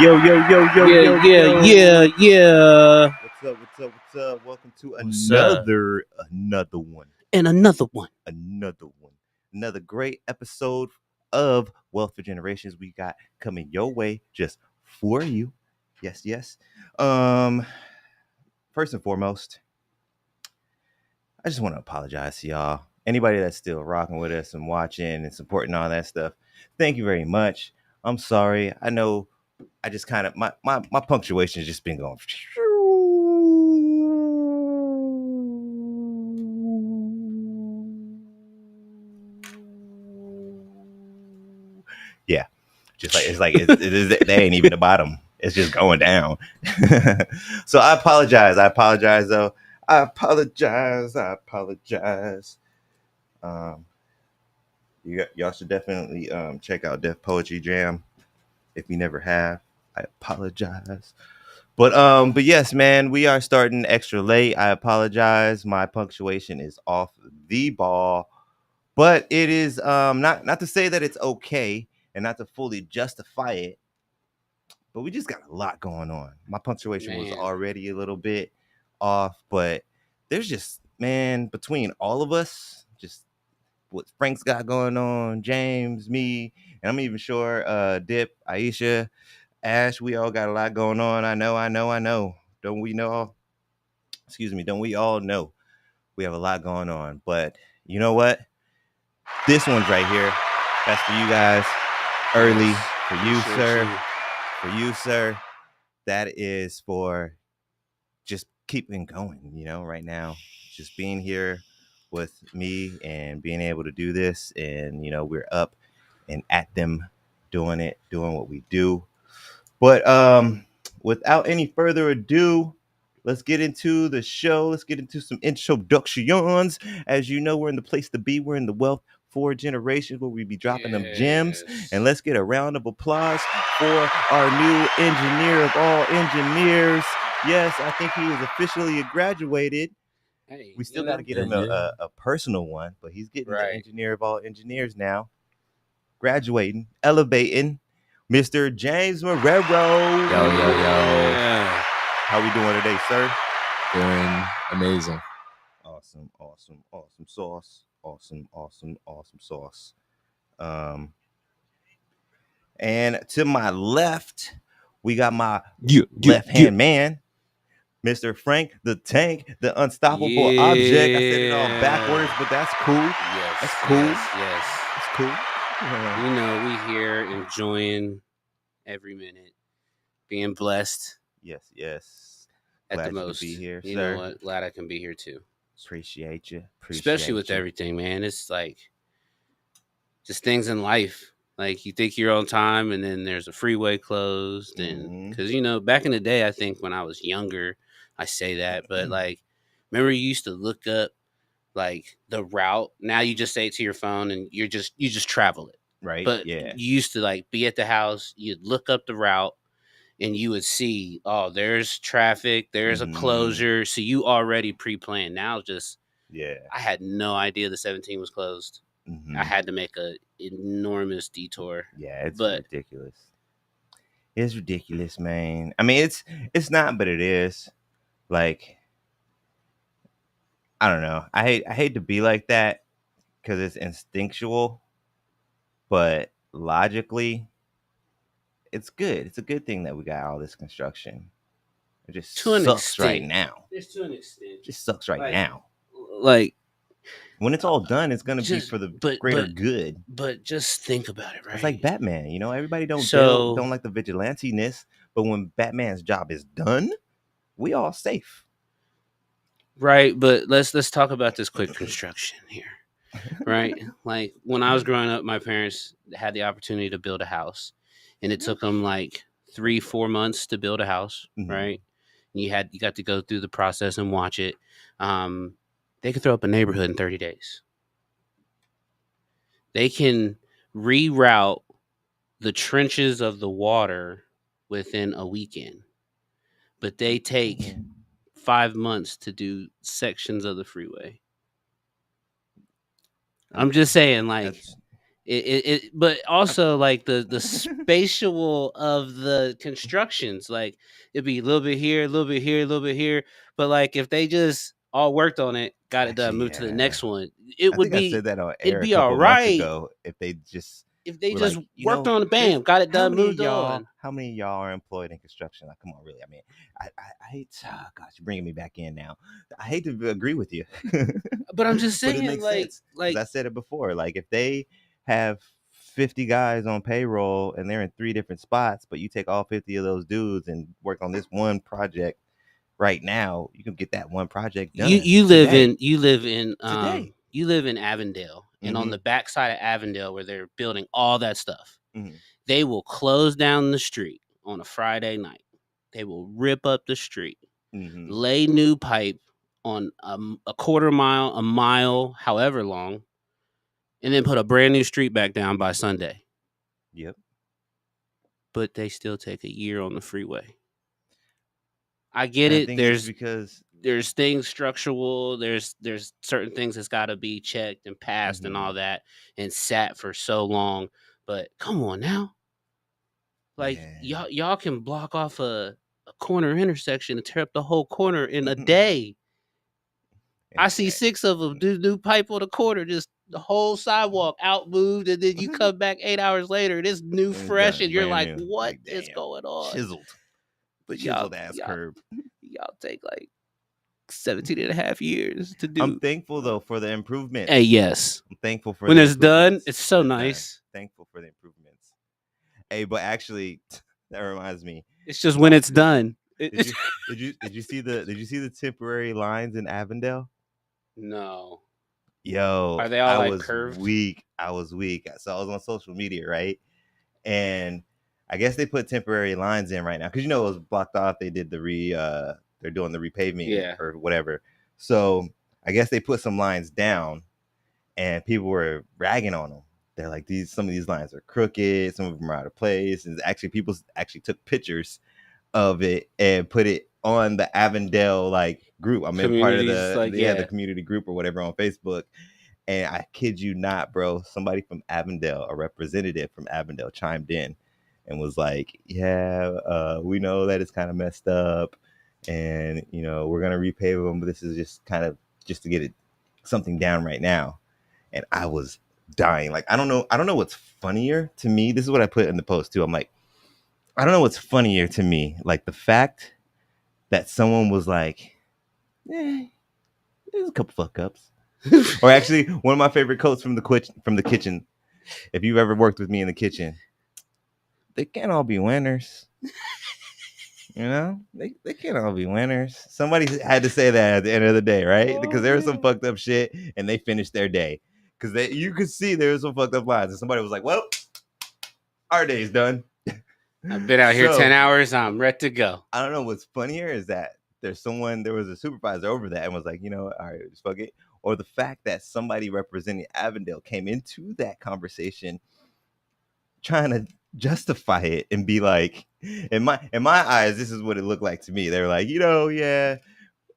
Yo, yo, yo, yo, Yeah, yo, yeah, yo. yeah. What's up? What's up? What's up? Welcome to What's up? another one. And another one. Another great episode of Wealth for Generations we got coming your way just for you. Yes, yes. First and foremost, I just want to apologize to y'all. Anybody that's still rocking with us and watching and supporting all that stuff, thank you very much. I'm sorry. I know I just kind of my punctuation has just been going. Yeah, just like they ain't even the bottom. It's just going down. So I apologize. Though. I apologize. Um, y'all should definitely check out Def Poetry Jam if you never have. I apologize. But yes, man, we are starting extra late. I apologize. My punctuation is off the ball. But it is not to say that it's okay and not to fully justify it. But we just got a lot going on. My punctuation was already a little bit off, but there's just, man, between all of us, just what Frank's got going on, James, me, and I'm even sure Dip, Aisha, Ash, we all got a lot going on. I know. Don't we know? Don't we all know we have a lot going on? But you know what? This one's right here. That's for you guys. Early. For you, sir. For you, sir. That is for just keeping going, right now. Just being here with me and being able to do this. And, we're up and at them doing what we do. But without any further ado, let's get into the show. Let's get into some introductions. As you know, we're in the place to be. We're in the Wealth for Generations where we be dropping them gems. And let's get a round of applause for our new engineer of all engineers. Yes, I think he is officially graduated. Hey, we still got to get him a personal one, but he's getting the engineer of all engineers now. Graduating, elevating. Mr. James Marrero. Yo. Yeah. How we doing today, sir? Doing amazing. Awesome sauce. Awesome sauce. And to my left, we got my left-hand man, Mr. Frank the Tank, the unstoppable object. I said it all backwards, but that's cool. Yes. That's cool. Yes. That's cool. We here enjoying every minute, being blessed. Yes. At Glad the most. to be here, you sir. know what? Glad I can be here too. Appreciate you. Especially with everything, man. It's like just things in life. Like you think you're on time and then there's a freeway closed. And because, back in the day, I think when I was younger, I say that. But like, remember you used to look up like the route. Now you just say it to your phone and you just travel it. Right. But yeah. you used to like be at the house. You'd look up the route. And you would see, there's traffic, there's a closure. So you already pre-planned. Now I had no idea the 17 was closed. I had to make an enormous detour. Yeah, it's ridiculous. It's ridiculous, man. I mean, it's not, but it is. Like, I don't know. I hate to be like that because it's instinctual, but logically, it's good. It's a good thing that we got all this construction. It just sucks right now. Just to an extent. It just sucks right now. Like when it's all done, it's gonna be for the greater good. But just think about it, right? It's like Batman. Everybody don't like the vigilante-ness, but when Batman's job is done, we all safe. Right, but let's talk about this quick construction here. Right? Like when I was growing up, my parents had the opportunity to build a house, and it took them like 3-4 months to build a house, right? And you got to go through the process and watch it. They could throw up a neighborhood in 30 days. They can reroute the trenches of the water within a weekend, but they take 5 months to do sections of the freeway. I'm just saying, like, But also like the spatial of the constructions, like it'd be a little bit here, a little bit here, a little bit here. But like if they just all worked on it, got it done, Actually, moved to the yeah. next one, it I would think I be said that on it'd air a be all couple of months right ago. If they just if they were just like, worked on the there's bam, got it how done, many of moved y'all, on. how many of y'all are employed in construction? Like, come on, really? I mean, I hate. Oh gosh, you're bringing me back in now. I hate to agree with you, But I'm just but it saying, makes sense because I said it before. Like, if they have 50 guys on payroll and they're in 3 different spots, but you take all 50 of those dudes and work on this one project right now, you can get that one project done you live today. in you live in Today. you live in Avondale, and on Mhm. the backside of Avondale where they're building all that stuff, Mhm. they will close down the street on a Friday night. They will rip up the street, Mhm. lay new pipe on a quarter mile, a mile, however long, and then put a brand new street back down by Sunday. Yep. But they still take a year on the freeway. I get And I it. think it's because There's things structural. There's certain things that's got to be checked and passed and all Mhm. that and sat for so long. But come on now, like Yeah. y'all can block off a corner intersection and tear up the whole corner in a day. I And see 6 of them do new pipe on the corner, just the whole sidewalk out moved, and then you come back 8 hours later and it's new, and it's fresh, done, and you're brand like, new. what Like, is damn, going on? But chiseled ass y'all curb. y'all take like 17 and a half years to I'm do. thankful though for the improvements. Hey, yes. I'm thankful for When the it's done, improvements. it's so when done. nice. Thankful for the improvements. Hey, but actually, that reminds me. It's just when it's done. Did you see the temporary lines in Avondale? No. Yo, Are they all I like was curved? weak. So I was on social media, right? And I guess they put temporary lines in right now because it was blocked off. They did they're doing the repaving Yeah. or whatever. So I guess they put some lines down, and people were ragging on them. They're like, some of these lines are crooked, some of them are out of place. And actually, people actually took pictures of it and put it on the Avondale like group. I'm in part of Communities, like, the community group or whatever on Facebook. And I kid you not, bro, somebody from Avondale, a representative from Avondale, chimed in and was like, yeah, we know that it's kind of messed up, and we're gonna repave them, but this is just kind of just to get something down right now. And I was dying. Like, I don't know what's funnier to me. This is what I put in the post too. I'm like, I don't know what's funnier to me, like the fact that someone was like, there's a couple fuck ups. Or actually, one of my favorite quotes from the kitchen. If you've ever worked with me in the kitchen, they can't all be winners. They can't all be winners. Somebody had to say that at the end of the day, right? Because there was some fucked up shit, and they finished their day. Because you could see there was some fucked up lines, and somebody was like, "Well, our day's done." I've been out here So, 10 hours. I'm ready to go. I don't know what's funnier is that there was a supervisor over that and was like, all right, just fuck it. Or the fact that somebody representing Avondale came into that conversation trying to justify it and be like, in my eyes, this is what it looked like to me. They were like, yeah,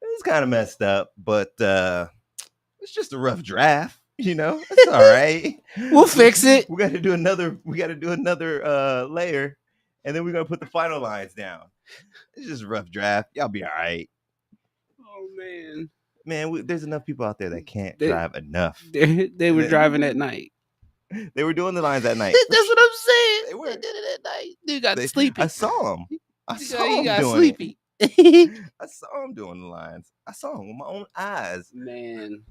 it's kind of messed up, but it's just a rough draft. It's all right. We'll fix it. We got to do another layer, and then we're gonna put the final lines down. It's just a rough draft. Y'all be all right. Oh, man. Man, there's enough people out there that can't drive enough. They were driving at night. They were doing the lines at night. That's what I'm saying. They were. They did it at night. Dude got sleepy. I saw him. He got doing sleepy. it. I saw him doing the lines. I saw him with my own eyes. Man.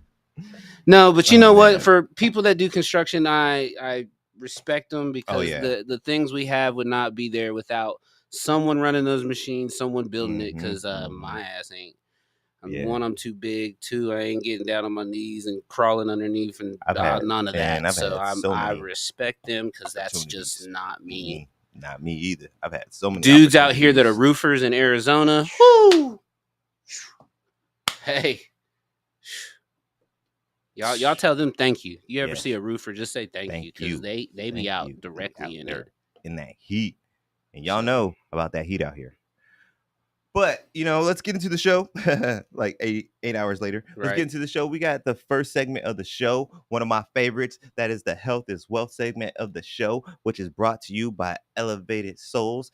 No, but you know what? For people that do construction, I respect them because the things we have would not be there without someone running those machines, someone building it. Because my ass ain't. One, I'm too big. 2, I ain't getting down on my knees and crawling underneath, and none of that. So I respect them because that's just not me. Not me either. I've had so many dudes out here that are roofers in Arizona. Woo! Hey. Y'all tell them thank you. You ever see a roofer, just say thank you, because they be out directly in it. In that heat. And y'all know about that heat out here. But let's get into the show. Like 8 hours later, let's get Right. into the show. We got the first segment of the show, one of my favorites. That is the Health is Wealth segment of the show, which is brought to you by Elevated Souls.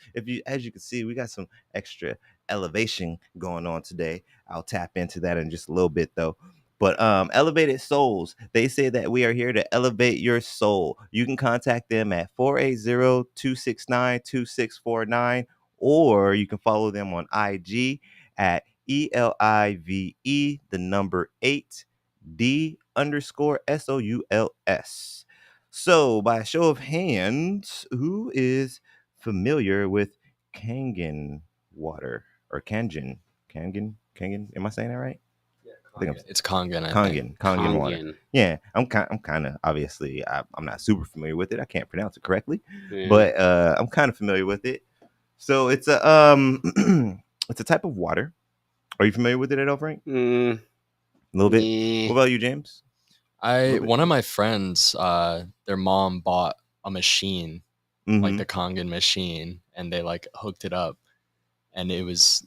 As you can see, we got some extra elevation going on today. I'll tap into that in just a little bit, though. But Elevated Souls, they say that we are here to elevate your soul. You can contact them at 480-269-2649, or you can follow them on IG at ELIVE, the number 8D_SOULS. So, by a show of hands, who is familiar with Kangen water or Kangen? Kangen? Am I saying that right? I think It's Kangen, I think. Kangen water. Kangen. Yeah, I'm kind of obviously I'm not super familiar with it. I can't pronounce it correctly, Yeah. but I'm kind of familiar with it. So it's a it's a type of water. Are you familiar with it at all, Frank? Mm, A little bit. yeah. What about you, James? little bit. One of my friends, their mom bought a machine, like Mhm. the Kangen machine, and they like hooked it up, and it was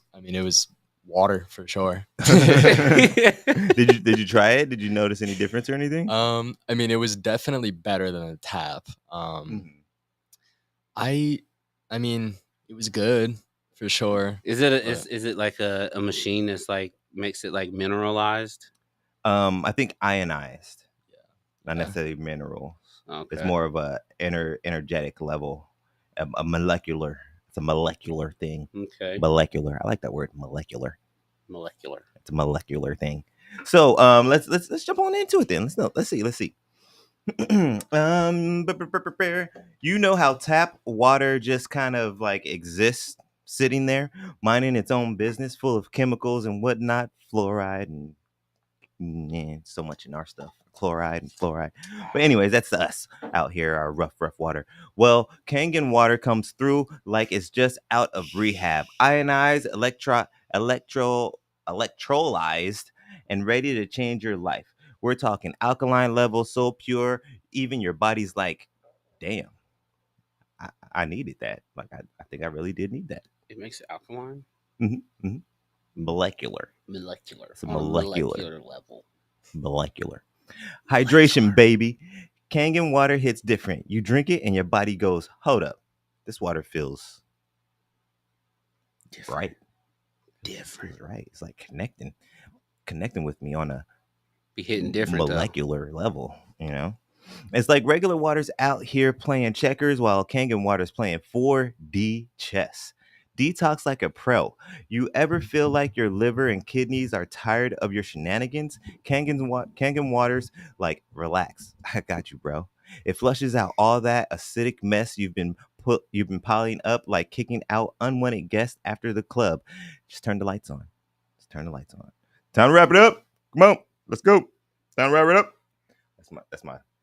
water for sure. Did you try it? Did you notice any difference or anything? It was definitely better than a tap. Mhm. I mean, it was good for sure. Is it But- is it like a machine that's like makes it like mineralized? I think ionized, not Yeah. necessarily minerals. Okay. It's more of a energetic level, a molecular. It's a molecular thing. Okay. Molecular. I like that word, molecular. Molecular. It's a molecular thing. So let's jump on into it then. Let's see. You know how tap water just kind of like exists sitting there, minding its own business, full of chemicals and whatnot, fluoride and so much in our stuff, chloride and fluoride. But anyways, that's us out here, our rough water. Well, Kangen water comes through like it's just out of rehab, ionized, electrolyzed, and ready to change your life. We're talking alkaline levels so pure, even your body's like, damn, I needed that. Like I think I really did need that. It makes it alkaline. Molecular. Molecular. It's a On molecular. level. Molecular. Hydration, baby. Kangen water hits different. You drink it and your body goes, hold up. This water feels Different. right. Different. Feels right. It's like connecting with me on a Be hitting different though. molecular level, It's like regular water's out here playing checkers while Kangen water's playing 4D chess. Detox like a pro. You ever feel like your liver and kidneys are tired of your shenanigans? Kangen water's like, relax. I got you, bro. It flushes out all that acidic mess you've been piling up, like kicking out unwanted guests after the club. Just turn the lights on. Time to wrap it up. Come on, let's go. Time to wrap it up.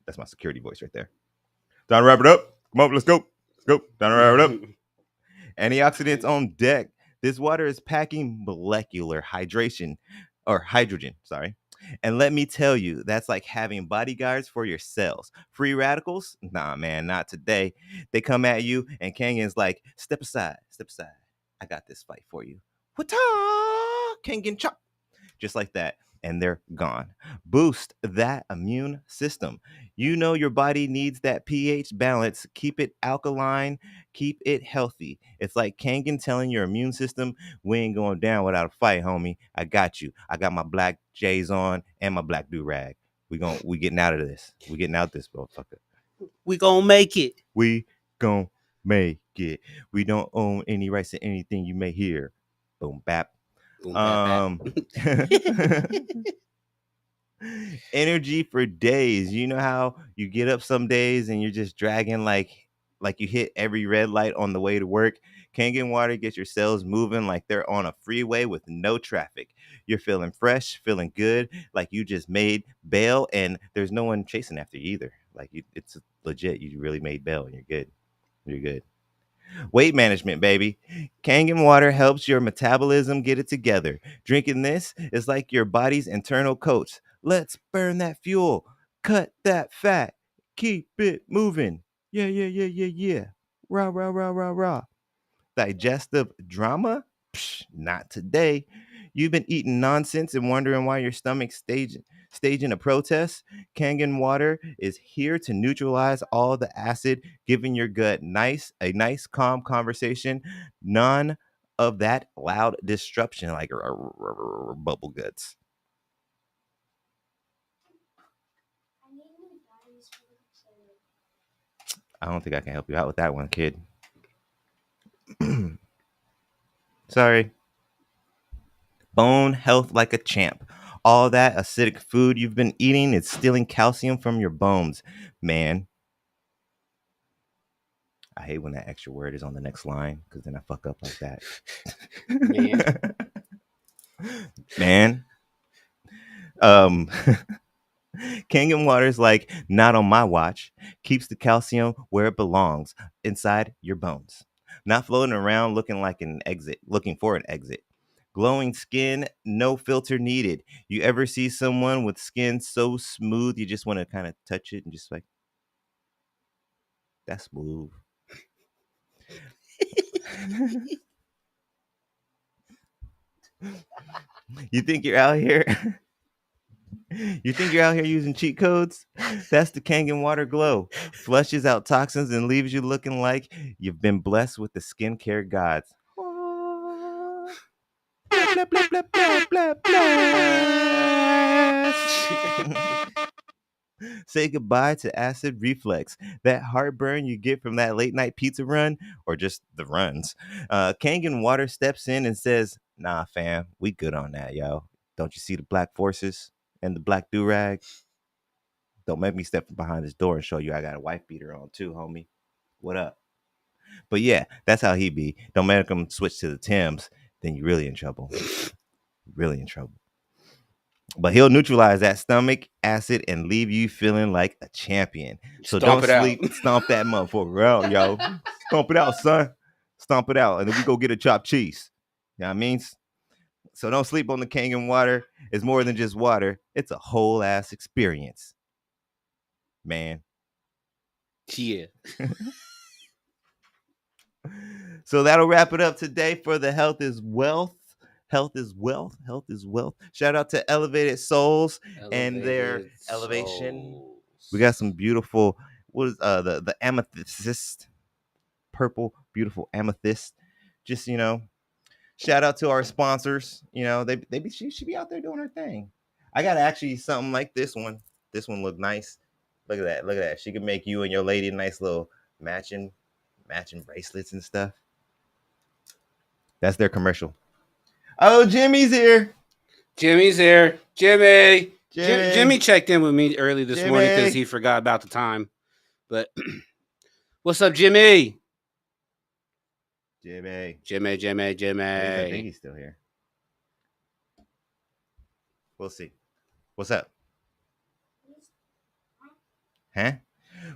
That's my security voice right there. Time to wrap it up. Come on, let's go. Time to wrap it up. Antioxidants on deck. This water is packing molecular hydrogen. And let me tell you, that's like having bodyguards for your cells. Free radicals? Nah, man, not today. They come at you, and Kangen's like, step aside. I got this fight for you. Wata! Kangen chop. Just like that. And they're gone. Boost that immune system. You know your body needs that pH balance. Keep it alkaline. Keep it healthy. It's like Kangen telling your immune system, we ain't going down without a fight, homie. I got you. I got my black J's on and my black do-rag. We getting out of this. We getting out this, motherfucker. We gonna make it. We gonna make it. We don't own any rights to anything you may hear. Boom, bap. Boom, bap, bap. Energy for days. You know how you get up some days and you're just dragging like you hit every red light on the way to work. Kangen water gets your cells moving like they're on a freeway with no traffic. You're feeling fresh, feeling good, like you just made bail and there's no one chasing after you either. Like it's legit. You really made bail and you're good. Weight management, baby. Kangen water helps your metabolism get it together. Drinking this is like your body's internal coach. Let's burn that fuel. Cut that fat. Keep it moving. Yeah. Rah. Digestive drama? Psh, not today. You've been eating nonsense and wondering why your stomach's staging a protest. Kangen water is here to neutralize all the acid, giving your gut a nice calm conversation. None of that loud disruption like bubble guts. I don't think I can help you out with that one, kid. Sorry. Bone health like a champ. All that acidic food you've been eating is stealing calcium from your bones, man. I hate when that extra word is on the next line because then I fuck up like that. Man. Kangen water is like, not on my watch. Keeps the calcium where it belongs, inside your bones. Not floating around looking for an exit. Glowing skin, no filter needed. You ever see someone with skin so smooth you just want to kind of touch it and just like, that's smooth. You think you're out here? You think you're out here using cheat codes? That's the Kangen water glow. Flushes out toxins and leaves you looking like you've been blessed with the skincare gods. Blah, blah, blah, blah, blah, blah. Say goodbye to acid reflux, that heartburn you get from that late night pizza run or just the runs. Kangen water steps in and says, nah, fam, we good on that, yo. Don't you see the black forces and the black do-rag? Don't make me step from behind this door and show you I got a wife beater on too, homie. What up? But yeah, that's how he be. Don't make him switch to the Timbs, then you're really in trouble. Really in trouble. But he'll neutralize that stomach acid and leave you feeling like a champion. So Stomp don't it sleep. out. Stomp that motherfucker out, yo. Stomp it out, son. Stomp it out. And then we go get a chopped cheese. You know what I mean? So don't sleep on the Kangen water. It's more than just water. It's a whole ass experience. Man. Yeah. So that'll wrap it up today for the Health is Wealth. Health is wealth. Health is wealth. Shout out to Elevated Souls and their elevation. We got some beautiful, what is the amethyst, purple, beautiful amethyst. Just, shout out to our sponsors. She should be out there doing her thing. I got actually something like this one. This one look nice. Look at that. Look at that. She can make you and your lady a nice little matching bracelets and stuff. That's their commercial. Oh, Jimmy's here. Jimmy's here. Jimmy. Jimmy. Jimmy checked in with me early this morning Jimmy. because he forgot about the time. But what's up, Jimmy? Jimmy. Jimmy. I think he's still here. We'll see. What's up? Huh?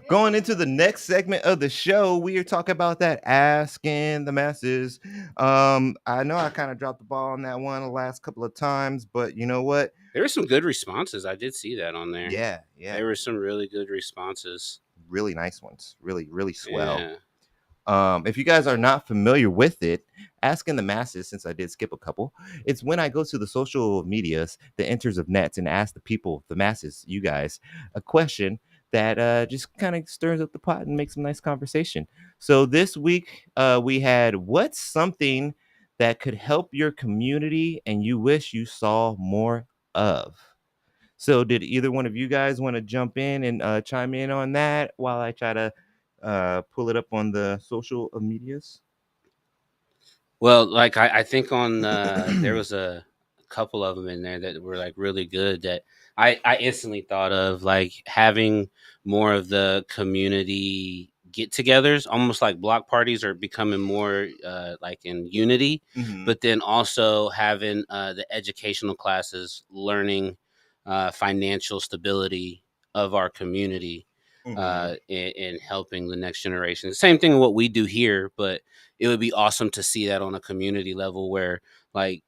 Going into the next segment of the show, we are talking about that asking the masses. I know I kind of dropped the ball on that one the last couple of times, but you know what? There were some good responses. I did see that on there. Yeah. There were some really good responses. Really nice ones. Really, really swell. Yeah. If you guys are not familiar with it, asking the masses, since I did skip a couple, it's when I go to the social medias, the enters of nets, and ask the people, the masses, you guys, a question that just kind of stirs up the pot and makes some nice conversation. So this week we had, what's something that could help your community and you wish you saw more of? So did either one of you guys want to jump in and chime in on that while I try to pull it up on the social medias? Well, like I think on there was a couple of them in there that were like really good that I instantly thought of, like having more of the community get-togethers, almost like block parties are becoming more like in unity, but then also having the educational classes learning financial stability of our community in helping the next generation. Same thing with what we do here, but it would be awesome to see that on a community level where like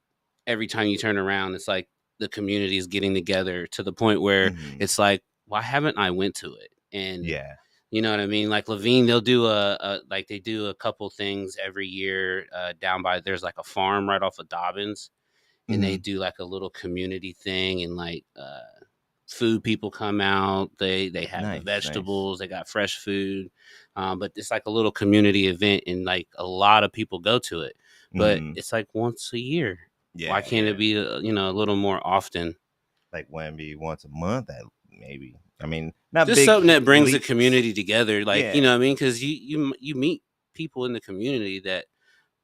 every time you turn around, it's like the community is getting together to the point where it's like, why haven't I went to it? And You know what I mean? Like Levine, they'll do like they do a couple things every year down by there's like a farm right off of Dobbins, and they Mhm. do like a little community thing, and like food people come out. They have the Nice, nice. vegetables, they got fresh food, but it's like a little community event, and like a lot of people go to it. But Mhm. it's like once a year. Why Yeah, can't yeah. it be a little more often? Like maybe once a month, maybe. I mean, not Just big something that brings the leaps. community together, like Yeah. what I mean, because you meet people in the community that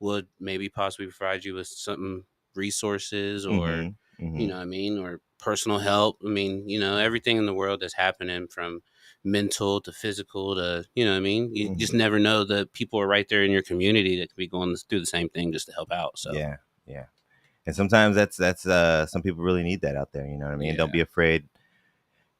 would maybe possibly provide you with something resources or Mhm. Mhm. what I mean, or personal help. I mean, everything in the world that's happening from mental to physical to what I mean. You just Mhm. never know that people are right there in your community that could be going through the same thing just to help out. So Yeah, yeah. And sometimes that's some people really need that out there, you know what I mean? Don't yeah, be afraid.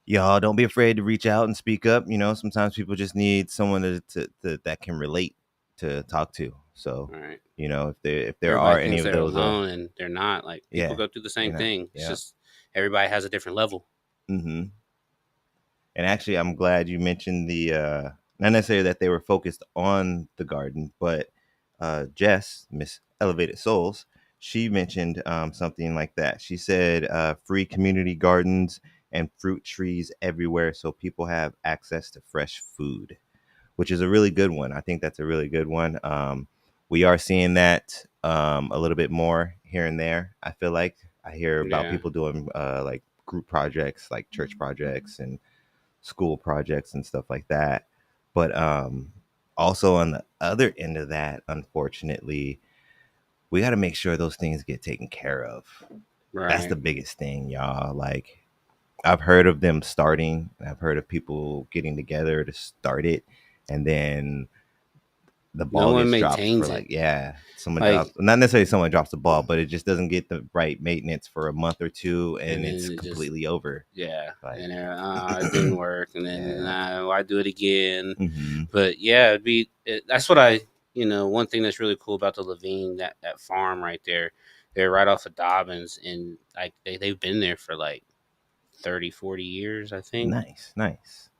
Y'all don't be afraid to reach out and speak up, you know? Sometimes people just need someone to that can relate to talk to. So, all right. if there are Everybody any thinks of they're those alone and they're not. Like people yeah, go through the same you know. thing. It's Yeah. just everybody has a different level. Mhm. And actually, I'm glad you mentioned the not necessarily that they were focused on the garden, but Jess, Miss Elevated Souls, she mentioned something like that. She said free community gardens and fruit trees everywhere so people have access to fresh food, which is a really good one. I think that's a really good one. We are seeing that a little bit more here and there. I feel like I hear about Yeah. people doing like group projects, like church projects and school projects and stuff like that. But also on the other end of that, unfortunately, we got to make sure those things get taken care of. That's Right. the biggest thing, y'all. Like I've heard of them starting, I've heard of people getting together to start it, and then the No ball one gets dropped for maintains it. like, yeah, someone drops, Like, not necessarily someone drops the ball, but it just doesn't get the right maintenance for a month or two, and and it's then it just completely over. yeah, Like, and it didn't work, and then yeah. why do it again? Mm-hmm. But yeah, that's what I one thing that's really cool about the Levine that farm right there. They're right off of Dobbins, and like they've been there for like 30, 40 years, I think. Nice, nice,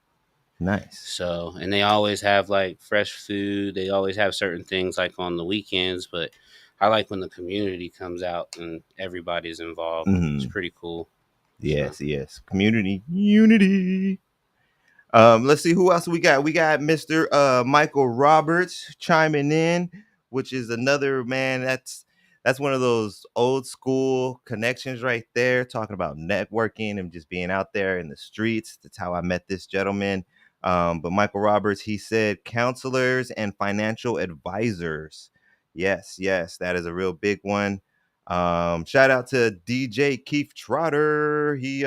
nice. So, and they always have like fresh food. They always have certain things like on the weekends, but I like when the community comes out and everybody's involved. It's Mm-hmm. pretty cool. So, Yes, yes. Community unity. Let's see who else we got. We got Mr. Michael Roberts chiming in, which is another man. That's one of those old school connections right there, talking about networking and just being out there in the streets. That's how I met this gentleman. But Michael Roberts, he said counselors and financial advisors. Yes, yes, that is a real big one. Shout out to DJ Keith Trotter. He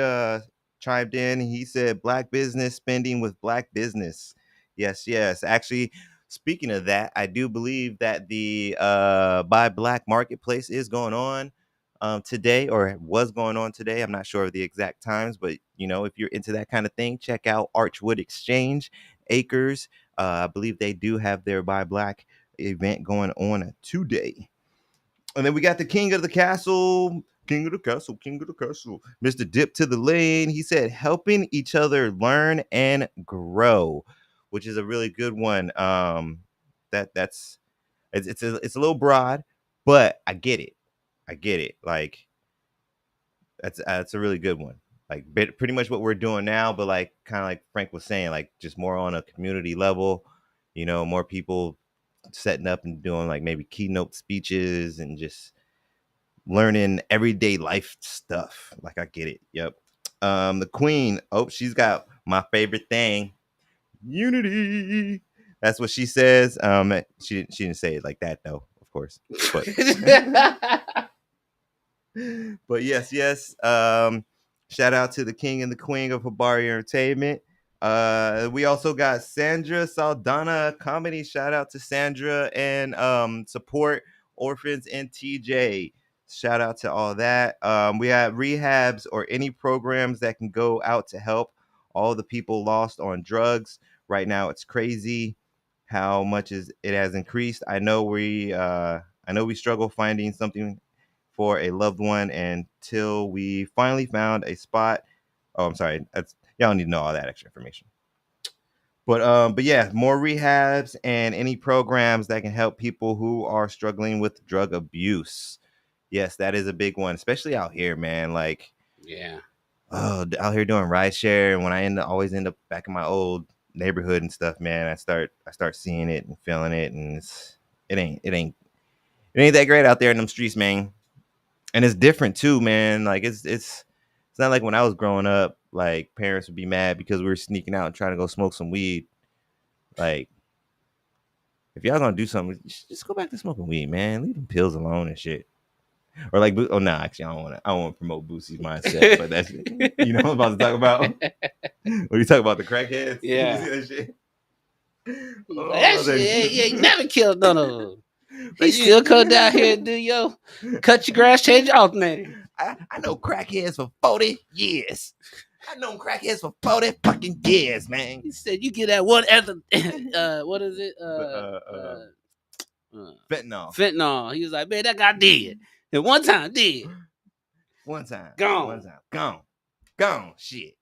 chimed in. He said, Black business spending with Black business. Yes, yes. Actually, speaking of that, I do believe that the Buy Black Marketplace is going on today, or was going on today. I'm not sure of the exact times, but if you're into that kind of thing, check out Archwood Exchange Acres. I believe they do have their Buy Black event going on today. And then we got the king of the castle, king of the castle, king of the castle, Mr. Dip to the Lane. He said, helping each other learn and grow, which is a really good one. That's it's a little broad, but I get it. I get it. Like that's a really good one. Like pretty much what we're doing now, but like kind of like Frank was saying, like just more on a community level. More people setting up and doing like maybe keynote speeches and just learning everyday life stuff. Like I get it. Yep. The queen. Oh, she's got my favorite thing. Unity. That's what she says. She didn't say it like that though, of course. But but yes, yes. Shout out to the king and the queen of Habari Entertainment. We also got Sandra Saldana comedy. Shout out to Sandra and support orphans and TJ. Shout out to all that. We have rehabs or any programs that can go out to help all the people lost on drugs. Right now, it's crazy how much it has increased. I know we struggle finding something for a loved one until we finally found a spot. Oh, I'm sorry. Y'all need to know all that extra information. But yeah, more rehabs and any programs that can help people who are struggling with drug abuse. Yes, that is a big one, especially out here, man. Like, Yeah. out here doing rideshare, and when always end up back in my old neighborhood and stuff, man, I start seeing it and feeling it, and it ain't that great out there in them streets, man. And it's different too, man. Like it's not like when I was growing up, like parents would be mad because we were sneaking out and trying to go smoke some weed. Like, if y'all gonna do something, just go back to smoking weed, man. Leave them pills alone and shit. Or like, oh no, actually, I don't want to promote Boosie's mindset, but that's you know what I'm about to talk about. When you talk about the crackheads, Yeah. you see that shit. That shit, yeah, you never killed none of them. He Like, still come down here and do yo, cut your grass, change your alternator. I know crackheads for 40 years. I know crackheads for 40 fucking years, man. He said you get that one other, what is it? Fentanyl. Fentanyl. He was like, man, that guy dead. And one time dead. One time. Gone. One time. Gone. Gone. Shit.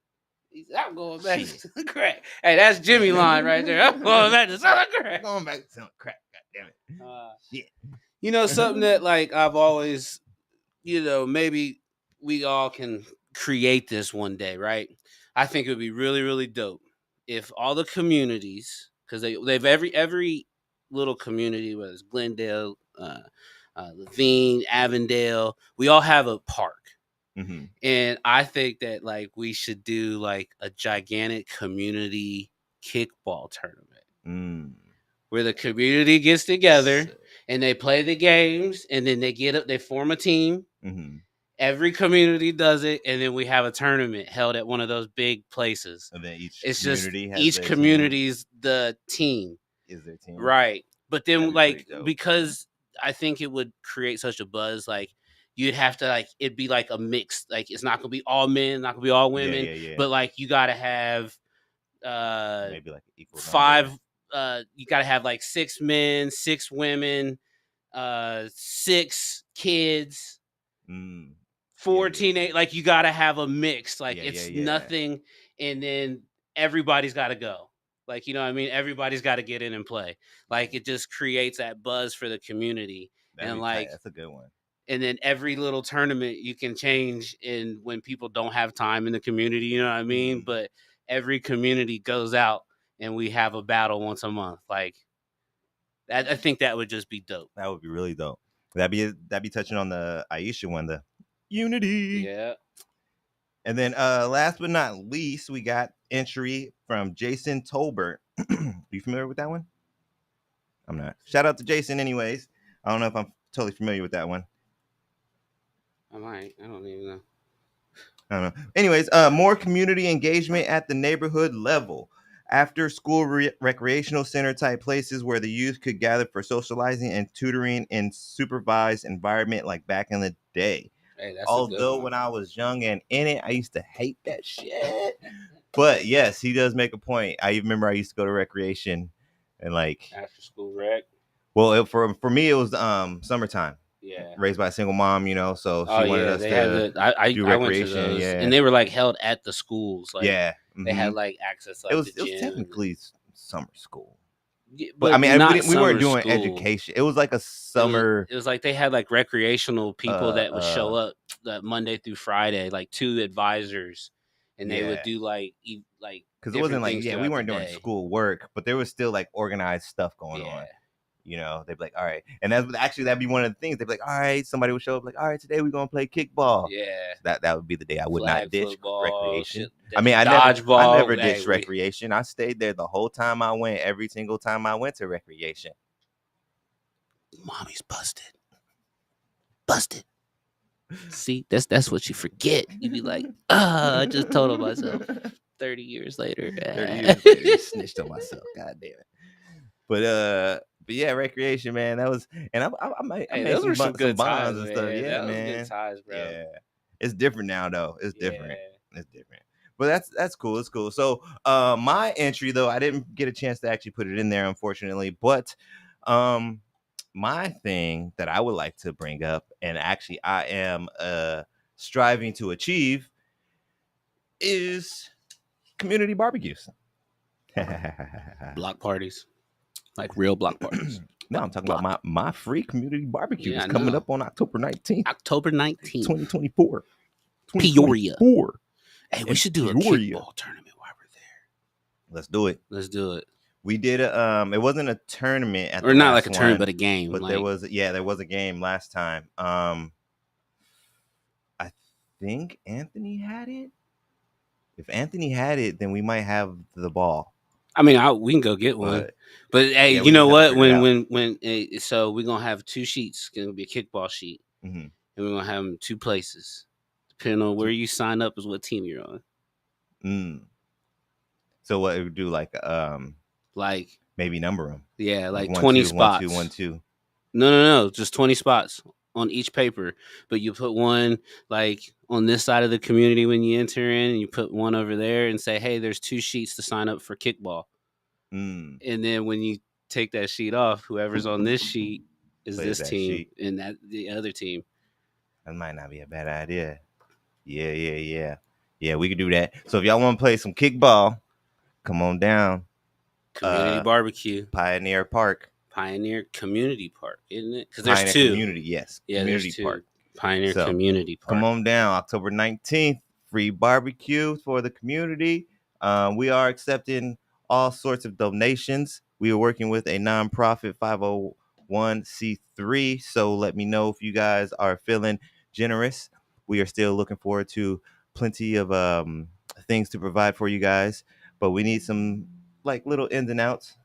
He said, I'm going back Shit. to the crack. Hey, that's Jimmy line right there. I'm going back to selling crack. Going back to selling crack. God damn it. Shit. You know, something that like I've always, maybe we all can create this one day, right? I think it would be really, really dope if all the communities, because they've every little community, whether it's Glendale, Levine, Avondale, we all have a park. Mm-hmm. And I think that like we should do like a gigantic community kickball tournament where the community gets together and they play the games, and then they form a team. Mm-hmm. Every community does it, and then we have a tournament held at one of those big places. And then each community's the team. Is their team. Right. But then like dope. because I think it would create such a buzz, like you'd have to like it'd be like a mix. Like it's not gonna be all men, not gonna be all women. Yeah. But like you gotta have maybe like equal 5 number. You gotta have like 6 men, 6 women, 6 kids, 4 teenage. Like you gotta have a mix. Like it's nothing, and then everybody's gotta go. Like, you know what I mean? Everybody's got to get in and play. Like it just creates that buzz for the community. That'd and be like tight. That's a good one. And then every little tournament you can change in when people don't have time in the community, you know what I mean? But every community goes out and we have a battle once a month. Like that, I think that would just be dope. That would be really dope. That'd be touching on the Aisha one, the unity. Yeah. And then last but not least, we got entry from Jason Tolbert. Are you familiar with that one? I'm not. Shout out to Jason anyways. I don't know if I'm totally familiar with that one. I might. I don't even know. I don't know. Anyways, more community engagement at the neighborhood level. After school recreational center type places where the youth could gather for socializing and tutoring in supervised environment like back in the day. Hey, although when I was young and in it, I used to hate that shit. But yes, he does make a point. I remember I used to go to recreation and like after school rec. Well, for me, it was summertime. Yeah, raised by a single mom, so she wanted us to do recreation. I went to those, and they were like held at the schools. Like, they had like access. Like, it was gym. Technically summer school. Yeah, but I mean, we weren't doing education. It was like a summer. It was like they had like recreational people that would show up Monday through Friday, like 2 advisors, and they would do like because it wasn't like we weren't doing school work, but there was still like organized stuff going on. They'd be like, all right, and that'd be one of the things. They'd be like, all right, somebody would show up like, all right, today we're gonna play kickball. Yeah, that would be the day I would not ditch recreation. I mean, I never ditched recreation. I stayed there the whole time I went. Every single time I went to recreation. Mommy's busted. See, that's what you forget. You'd be like, I just told on myself. 30 years later, 30 years later, snitched on myself. God damn it. But yeah, recreation, man. That was, and I made some good bonds and stuff. Yeah, man. Good ties, bro. Yeah, it's different now, though. It's different. It's different. But that's cool. It's cool. So, my entry though, I didn't get a chance to actually put it in there, unfortunately. But, my thing that I would like to bring up, and actually I am striving to achieve, is community barbecues. Block parties, like real block parties. No, I'm talking about my free community barbecue. Yeah, It's I coming know. up on October 19th, October 19th. 2024. Peoria. 2024. Hey, we in should do a Peoria. kickball tournament while we're there. Let's do it. Let's do it. We did it wasn't a tournament at Or the not last like a tournament, one, but a game. but like, there was a game last time. I think Anthony had it. If Anthony had it, then we might have the ball. I mean, we can go get one. But hey, yeah, you know what? when So we're gonna have 2 sheets. It's gonna be a kickball sheet, mm-hmm. and we're gonna have them 2 places. Depending on where you sign up is what team you're on. So what it would do, like maybe number them. Yeah, like 1, 20 2, spots. 1, 2, 1, 2. No, just 20 spots on each paper. But you put one like on this side of the community when you enter in, and you put one over there and say, "Hey, there's 2 sheets to sign up for kickball." And then when you take that sheet off, whoever's on this sheet is Plays this team, and that the other team. That might not be a bad idea. Yeah. We could do that. So if y'all want to play some kickball, come on down. Community barbecue, Pioneer Park, Pioneer Community Park, isn't it? Because Pioneer there's 2 community. Yes, yeah, community there's 2. park. Pioneer So, Community Park. Come on down, October 19th. Free barbecue for the community. We are accepting all sorts of donations. We are working with a nonprofit 501c3. So let me know if you guys are feeling generous. We are still looking forward to plenty of things to provide for you guys, but we need some like little ins and outs.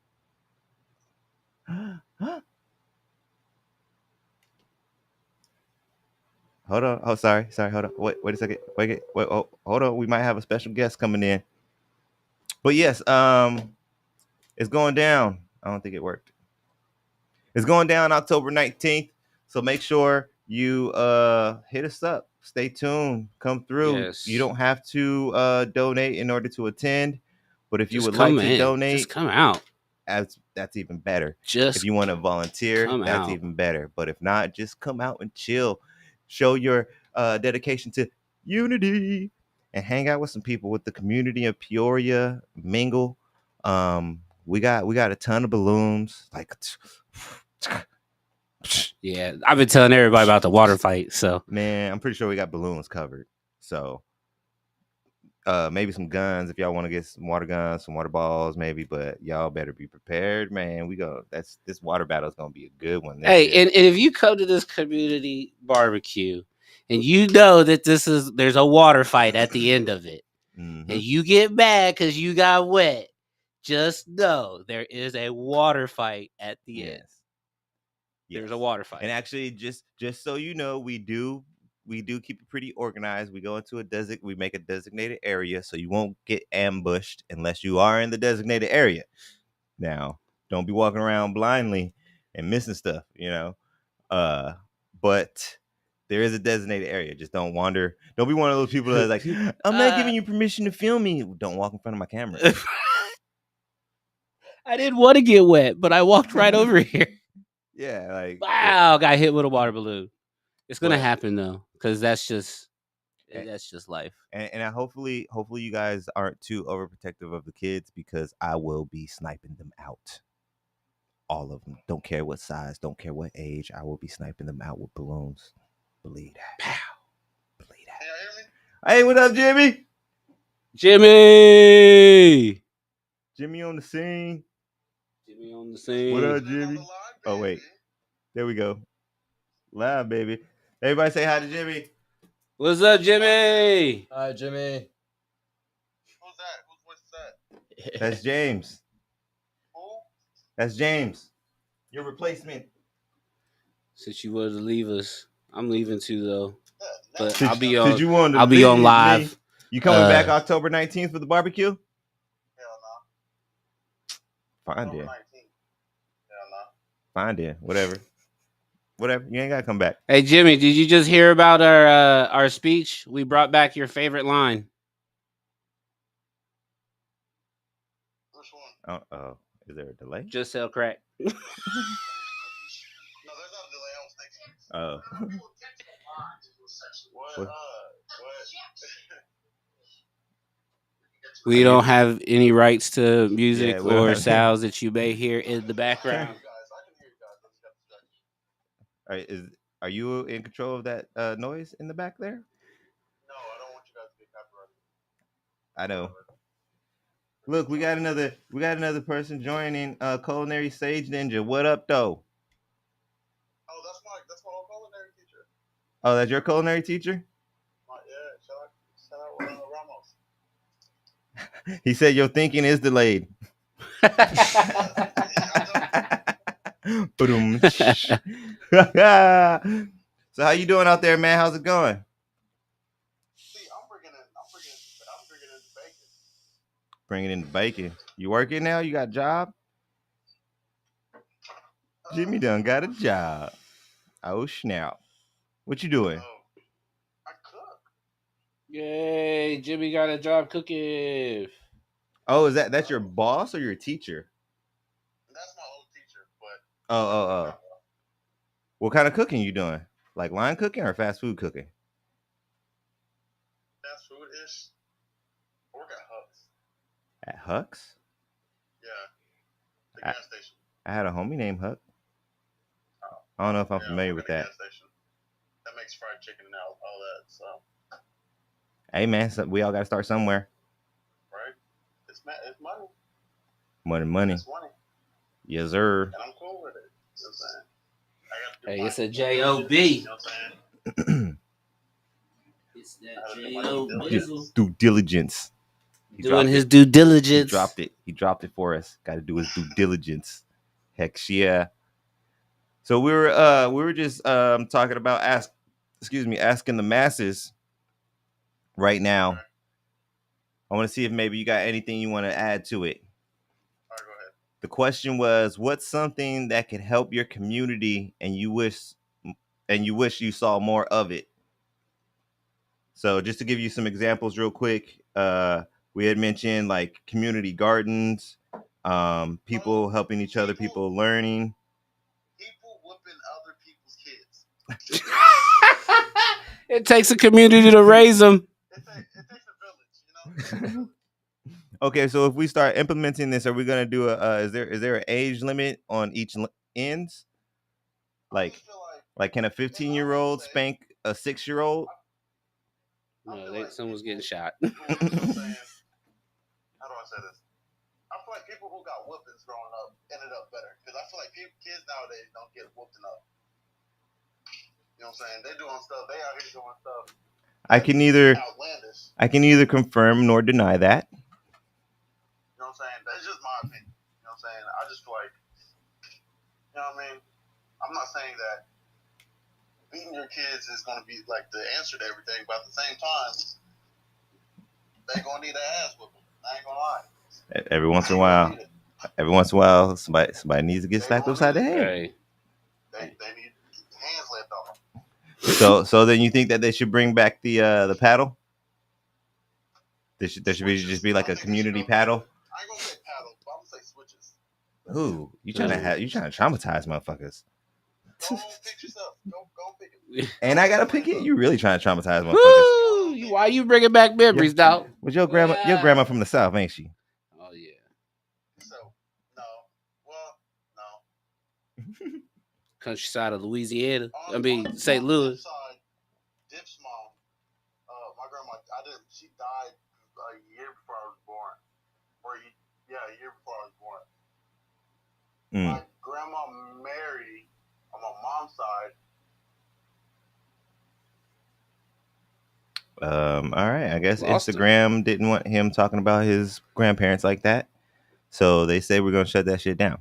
Hold on. Oh, sorry. Hold on. Wait a second. Wait. Oh, hold on. We might have a special guest coming in. But yes, it's going down. I don't think it worked. It's going down October 19th. So make sure you hit us up. Stay tuned. Come through. Yes. You don't have to donate in order to attend. But if you Just would like to in. donate, just come out. That's even better. Just if you want to volunteer, that's out. even better. But if not, just come out and chill. Show your dedication to unity and hang out with some people with the community of Peoria. Mingle. We got a ton of balloons. Like, yeah, I've been telling everybody about the water fight. So man, I'm pretty sure we got balloons covered. So maybe some guns if y'all want to get some water guns, some water balls, maybe. But y'all better be prepared, man. This water battle is gonna be a good one. Hey, and if you come to this community barbecue and you know that there's a water fight at the end of it, and you get mad because you got wet, just know there is a water fight at the end. There's a water fight. And actually, just so you know, we do keep it pretty organized. We go into we make a designated area so you won't get ambushed unless you are in the designated area. Now, don't be walking around blindly and missing stuff, but there is a designated area. Just don't wander. Don't be one of those people that's like, I'm not giving you permission to film me. Don't walk in front of my camera. I didn't want to get wet, but I walked right over here. Yeah, like wow, got hit with a water balloon. It's gonna happen though, because that's just life. And I hopefully you guys aren't too overprotective of the kids, because I will be sniping them out. All of them. Don't care what size, don't care what age. I will be sniping them out with balloons. Believe that. Pow. Believe that. Can y'all hear me? Hey, what up, Jimmy? Jimmy on the scene. What up, Jimmy? Oh, wait. There we go. Live, baby. Everybody say hi to Jimmy. What's up, Jimmy? Hi, Jimmy. Who's that? Whose voice is that? That's James. Who? That's James. Your replacement. Since you wanted to leave us, I'm leaving too though. But I'll be on live. Me? You coming back October 19th for the barbecue? Hell no. Fine, dear. Hell no. Fine, dear. Whatever. You ain't gotta come back. Hey, Jimmy, did you just hear about our speech? We brought back your favorite line. Which one? Oh, is there a delay? Just sell crack. No, there's not a delay. I was thinking. Oh. What? We don't have any rights to music Yeah, we don't or have- sounds that you may hear in the background. I can hear you guys. I just got distracted. Are you in control of that noise in the back there? No, I don't want you guys to get copyrighted. I know. Look, we got another person joining. Culinary Sage Ninja. What up, though? Oh, that's my old culinary teacher. Oh, that's your culinary teacher? Yeah, shout out Ramos. He said your thinking is delayed. Ba-dum. So how you doing out there, man? How's it going? See, I'm bringing in the bacon. Bringing in the bacon. You working now? You got a job? Jimmy done got a job. Oh snap! What you doing? I cook. Yay, Jimmy got a job cooking. Oh, that's your boss or your teacher? That's my old teacher, but Oh. What kind of cooking you doing? Like line cooking or fast food cooking? fast food ish. I work at Hubs. At Huck's? Yeah, the gas station. I had a homie named Huck. I don't know if I'm Yeah, I familiar work with at the that. gas station. That makes fried chicken and all that. So, Hey man, we all got to start somewhere. right? It's money. Money. It's money, Yes, sir. and I'm cool with it. You know what I'm saying? I got to do Hey, my it's a due J.O.B.. diligence, You know what I'm saying? It's I that gotta do my J.O. due Bizzle. Due diligence. He Doing dropped his it. due He diligence. dropped it. He dropped it for us. Got to do his due diligence. Heck yeah. So we were just talking about asking the masses right now. Okay. I want to see if maybe you got anything you want to add to it. All right, go ahead. The question was, what's something that could help your community and you wish you saw more of it? So just to give you some examples real quick, we had mentioned like community gardens, people helping each other, people learning. People whooping other people's kids. It takes a community to raise them. It takes a village, you know. Okay, so if we start implementing this, are we gonna do is there an age limit on each ends? I just feel Like can a 15-year-old spank a 6-year-old? No, someone's getting shot. you know what I'm saying? How do I say this? I feel like people who got whoopings growing up ended up better because I feel like kids nowadays don't get whooped enough. You know what I'm saying? They doing stuff. They out here doing stuff I can neither confirm nor deny that. You know what I'm saying? That's just my opinion. You know what I'm saying? I just feel like, you know what I mean? I'm not saying that beating your kids is going to be like the answer to everything, but at the same time, they going to need an ass whooping. I ain't going to lie. Every once in a while, somebody needs to get slapped upside the head. Right. They need hands left on them. So then you think that they should bring back the paddle? There should just be like a community paddle. I ain't gonna say paddle, but I'm gonna say switches. Who you trying to traumatize motherfuckers? Go pick yourself. Go pick it. And I gotta pick it. You really trying to traumatize motherfuckers? Woo! Why you bringing back memories, dog? Was your grandma from the South, ain't she? Oh yeah. So no, well, no. Countryside of Louisiana. On St. Louis. Dip's side, Dip's mom, my grandma, she died a year before I was born. A year before I was born. My grandma married, on my mom's side. All right. I guess Lost Instagram didn't want him talking about his grandparents like that, so they say we're gonna shut that shit down.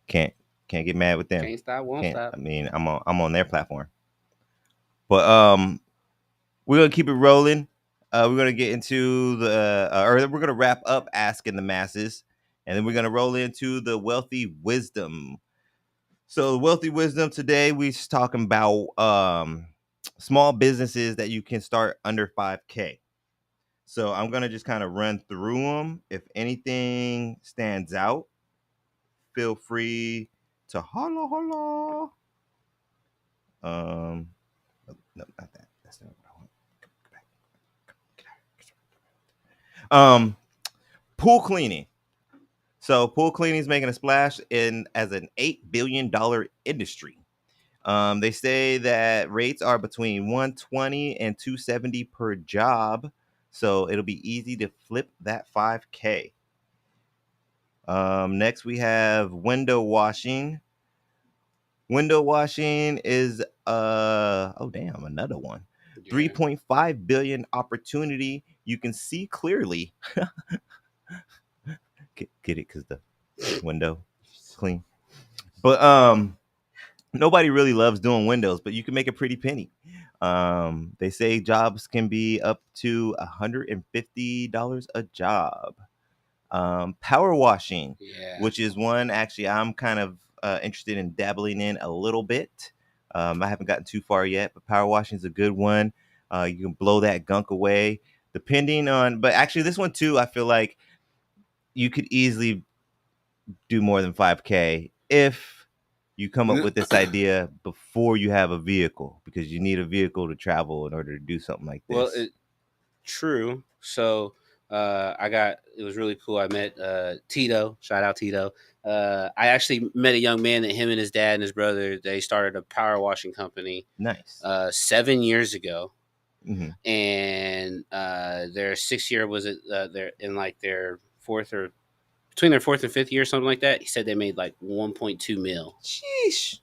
Can't get mad with them. Can't stop, won't stop. I mean, I'm on their platform, but we're gonna keep it rolling. We're gonna get into or we're gonna wrap up asking the masses, and then we're gonna roll into the wealthy wisdom. So, wealthy wisdom today, we're talking about small businesses that you can start under 5K. So, I'm gonna just kind of run through them. If anything stands out, feel free to holla. No, not that. That's not what I want. Pool cleaning. So pool cleaning is making a splash in as an $8 billion industry. They say that rates are between 120 and 270 per job, so it'll be easy to flip that 5K. Next we have window washing. Window washing is another one. Yeah. 3.5 billion opportunity. You can see clearly. Get it because the window clean. But nobody really loves doing windows, but you can make a pretty penny. They say jobs can be up to $150 a job. Power washing, Yeah. which is one actually I'm kind of interested in dabbling in a little bit. I haven't gotten too far yet, but power washing is a good one. You can blow that gunk away, depending on. But actually, this one too, I feel like you could easily do more than 5K if you come up with this idea before you have a vehicle, because you need a vehicle to travel in order to do something like this. Well, true. So it was really cool. I met Tito. Shout out Tito. I actually met a young man that him and his dad and his brother, they started a power washing company Nice. 7 years ago. Mhm. And their 6th year was they're in like their fourth or between their 4th and 5th year, something like that. He said they made like 1.2 mil. Sheesh.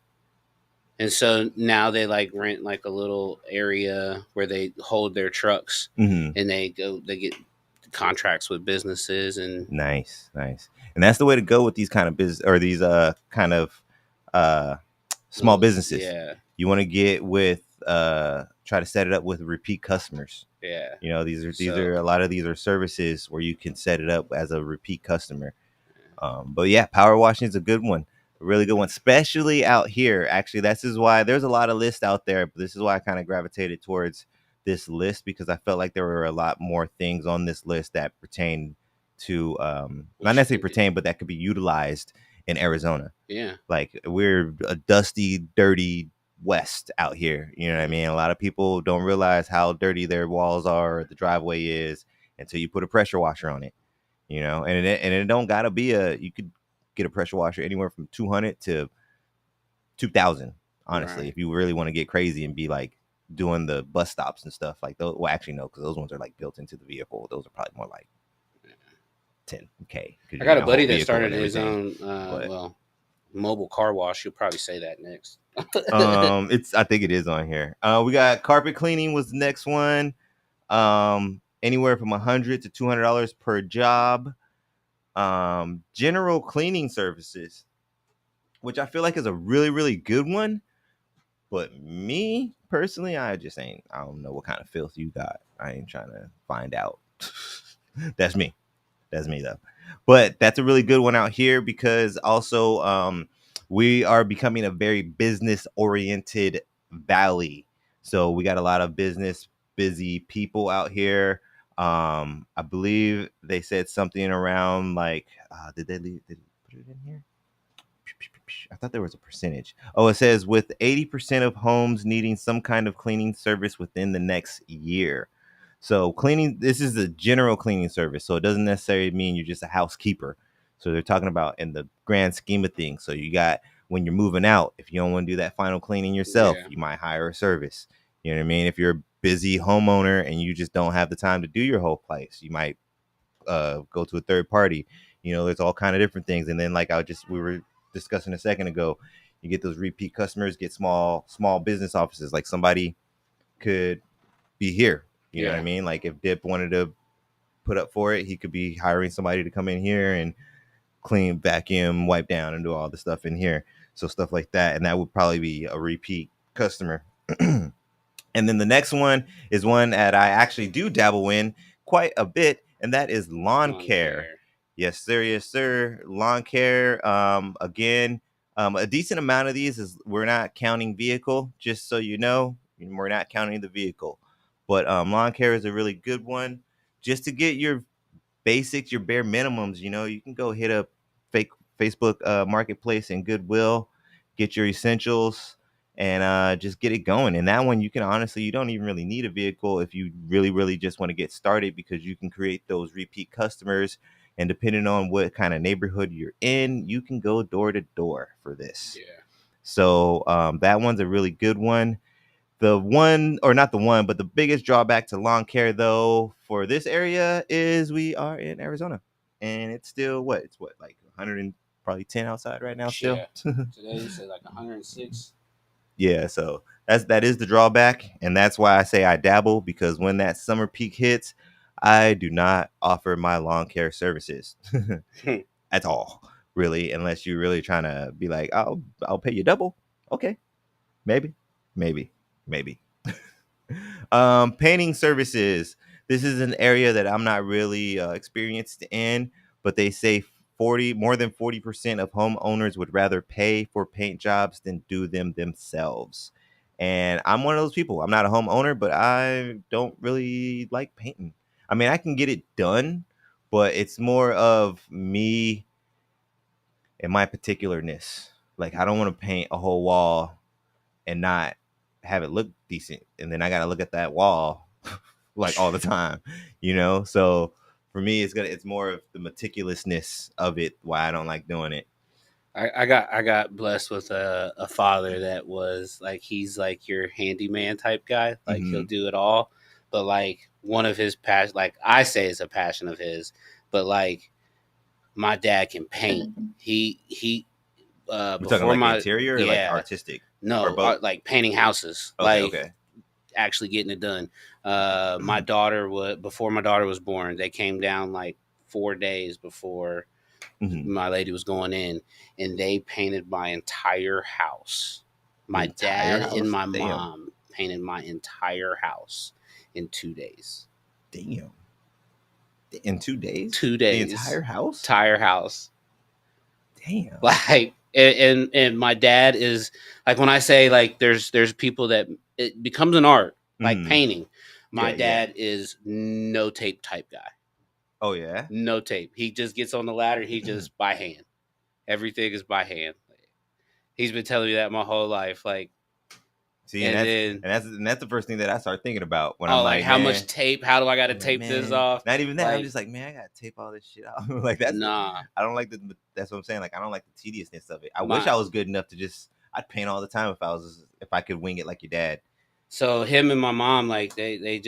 And so now they like rent like a little area where they hold their trucks, Mhm. and they get contracts with businesses and Nice. And that's the way to go with these kind of business, or these kind of small businesses. Yeah, You want to get with try to set it up with repeat customers. yeah. You know, these So- are a lot of these are services where you can set it up as a repeat customer. But yeah, power washing is a good one, a really good one, especially out here. Actually, this is why there's a lot of lists out there, but this is why I kind of gravitated towards this list, because I felt like there were a lot more things on this list that pertain to not necessarily pertain, but that could be utilized in Arizona. Yeah. Like, we're a dusty, dirty West out here. You know what I mean? A lot of people don't realize how dirty their walls are, or the driveway is, until you put a pressure washer on it. You know, and it don't gotta be you could get a pressure washer anywhere from 200 to 2,000. Honestly, Right. if you really want to get crazy and be like doing the bus stops and stuff like those. Well, actually, no, because those ones are like built into the vehicle. Those are probably more like 10K. I got a buddy that started his own mobile car wash. You'll probably say that next. I think it is on here. We got carpet cleaning was the next one. Anywhere from $100 to $200 per job. General cleaning services, which I feel like is a really, really good one. But me personally, I don't know what kind of filth you got. I ain't trying to find out. That's me though. But that's a really good one out here, because also we are becoming a very business oriented valley. So we got a lot of busy people out here. I believe they said something around like, did they put it in here? I thought there was a percentage. Oh, it says with 80% of homes needing some kind of cleaning service within the next year. So cleaning, this is a general cleaning service. So it doesn't necessarily mean you're just a housekeeper. So they're talking about in the grand scheme of things. So you got, when you're moving out, if you don't want to do that final cleaning yourself, you might hire a service. You know what I mean? If you're a busy homeowner and you just don't have the time to do your whole place, you might go to a third party. You know, there's all kind of different things. And then like we were discussing a second ago, you get those repeat customers, get small business offices. Like somebody could be here. You know what I mean? Like if Dip wanted to put up for it, he could be hiring somebody to come in here and clean, vacuum, wipe down, and do all the stuff in here. So stuff like that. And that would probably be a repeat customer. And then the next one is one that I actually do dabble in quite a bit, and that is lawn care. Yes, sir. Yes, sir. Lawn care. Again, a decent amount of these is, we're not counting vehicle, just so you know, we're not counting the vehicle. But lawn care is a really good one, just to get your basics, your bare minimums. You know, you can go hit up Facebook Marketplace and Goodwill, get your essentials, and just get it going. And that one, you don't even really need a vehicle if you really, really just want to get started, because you can create those repeat customers. And depending on what kind of neighborhood you're in, you can go door to door for this. Yeah. So that one's a really good one. The one, or not the one, but the biggest drawback to lawn care, though, for this area is we are in Arizona. And it's still what? It's what, like 110 outside right now still? Yeah. Today you said like 106. Yeah, so that is the drawback, and that's why I say I dabble, because when that summer peak hits, I do not offer my lawn care services at all, really, unless you're really trying to be like, I'll pay you double. Okay, maybe. Painting services. This is an area that I'm not really experienced in, but they say more than 40% of homeowners would rather pay for paint jobs than do them themselves. And I'm one of those people. I'm not a homeowner, but I don't really like painting. I mean, I can get it done, but it's more of me and my particularness. Like, I don't want to paint a whole wall and not have it look decent, and then I gotta look at that wall like all the time, So for me, it's more of the meticulousness of it why I don't like doing it. I got blessed with a father that was like, he's like your handyman type guy. Like he'll do it all. But like one of his passion, like I say it's a passion of his, but like my dad can paint. He We're before talking like my interior or like artistic? No, like painting houses. Okay, like okay. Actually getting it done. My daughter before my daughter was born, they came down like 4 days before my lady was going in, and they painted my entire house. My dad and my mom painted my entire house in 2 days. Damn. In 2 days? 2 days. The entire house? Entire house. Damn. Like, and my dad is like, when I say like there's people that it becomes an art, like painting. My dad is no tape type guy. Oh yeah? No tape. He just gets on the ladder. He just by hand. Everything is by hand. He's been telling me that my whole life. Like, see, and that's the first thing that I start thinking about when I'm like, how much tape? How do I got to tape this off? Not even that. Like, I'm just like, man, I got to tape all this shit off. Like that's nah. I don't like that's what I'm saying. Like, I don't like the tediousness of it. I wish I was good enough to I'd paint all the time if I could wing it like your dad. So him and my mom, like they're like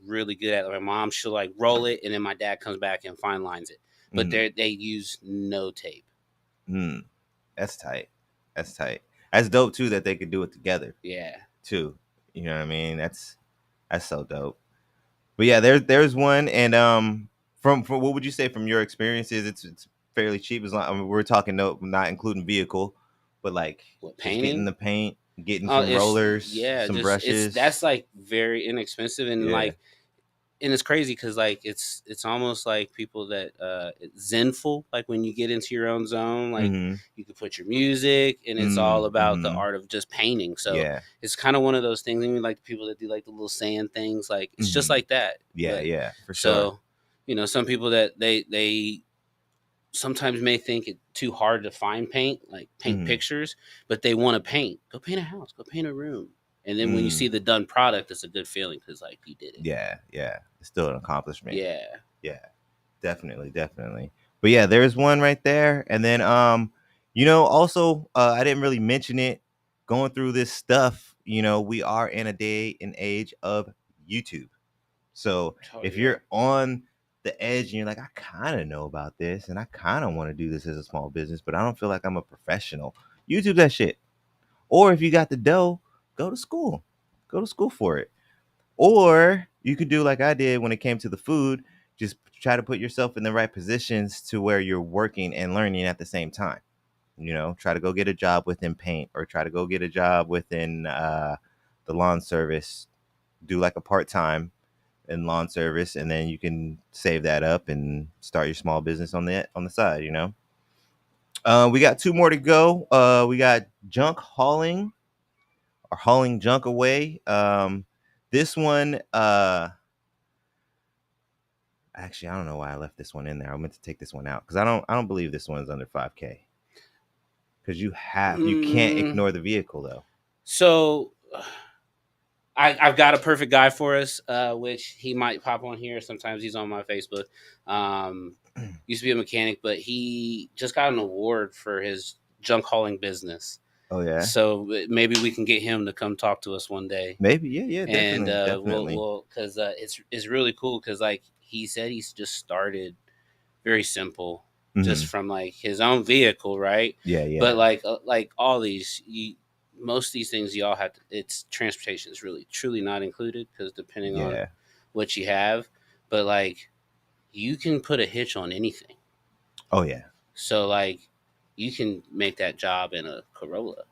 really good at it. My mom, she'll like roll it, and then my dad comes back and fine lines it. But they use no tape. That's tight. That's dope too that they could do it together. Yeah. Too. You know what I mean? That's so dope. But yeah, there's one, and from what would you say from your experiences? It's fairly cheap. As long, we're talking not including vehicle, but like painting, getting the paint, getting some rollers, some brushes. That's like very inexpensive, and like, and it's crazy because like it's almost like people that it's zenful. Like when you get into your own zone, like you can put your music, and it's all about the art of just painting. So it's kind of one of those things. I mean, like the people that do like the little sand things, like it's just like that. Yeah, for sure. So some people that they sometimes may think it too hard to find paint, like paint pictures, but they want to paint. Go paint a house. Go paint a room. And then when you see the done product, it's a good feeling because like you did it. Yeah. It's still an accomplishment. Yeah. Definitely. But yeah, there's one right there. And then also I didn't really mention it. Going through this stuff, we are in a day and age of YouTube. So if you're on the edge and you're like, I kind of know about this and I kind of want to do this as a small business, but I don't feel like I'm a professional, YouTube that shit. Or if you got the dough, go to school for it. Or you could do like I did when it came to the food, just try to put yourself in the right positions to where you're working and learning at the same time. Try to go get a job within paint, or try to go get a job within the lawn service, do like a part-time in lawn service, and then you can save that up and start your small business on the side. We got 2 more to go. We got junk hauling, or hauling junk away. This one, actually, I don't know why I left this one in there. I meant to take this one out because I don't believe this one's under 5K. Because you can't ignore the vehicle though. So I've got a perfect guy for us, which he might pop on here. Sometimes he's on my Facebook. Used to be a mechanic, but he just got an award for his junk hauling business. Oh yeah, So maybe we can get him to come talk to us one day. maybe. Yeah, And definitely. we'll because it's really cool because like he said he's just started very simple, just Mhm. from like his own vehicle, right? Yeah. But like all these, most of these things you all have to. It's transportation is really truly not included because depending on Yeah. what you have, but like you can put a hitch on anything. Oh yeah. So like you can make that job in a Corolla. You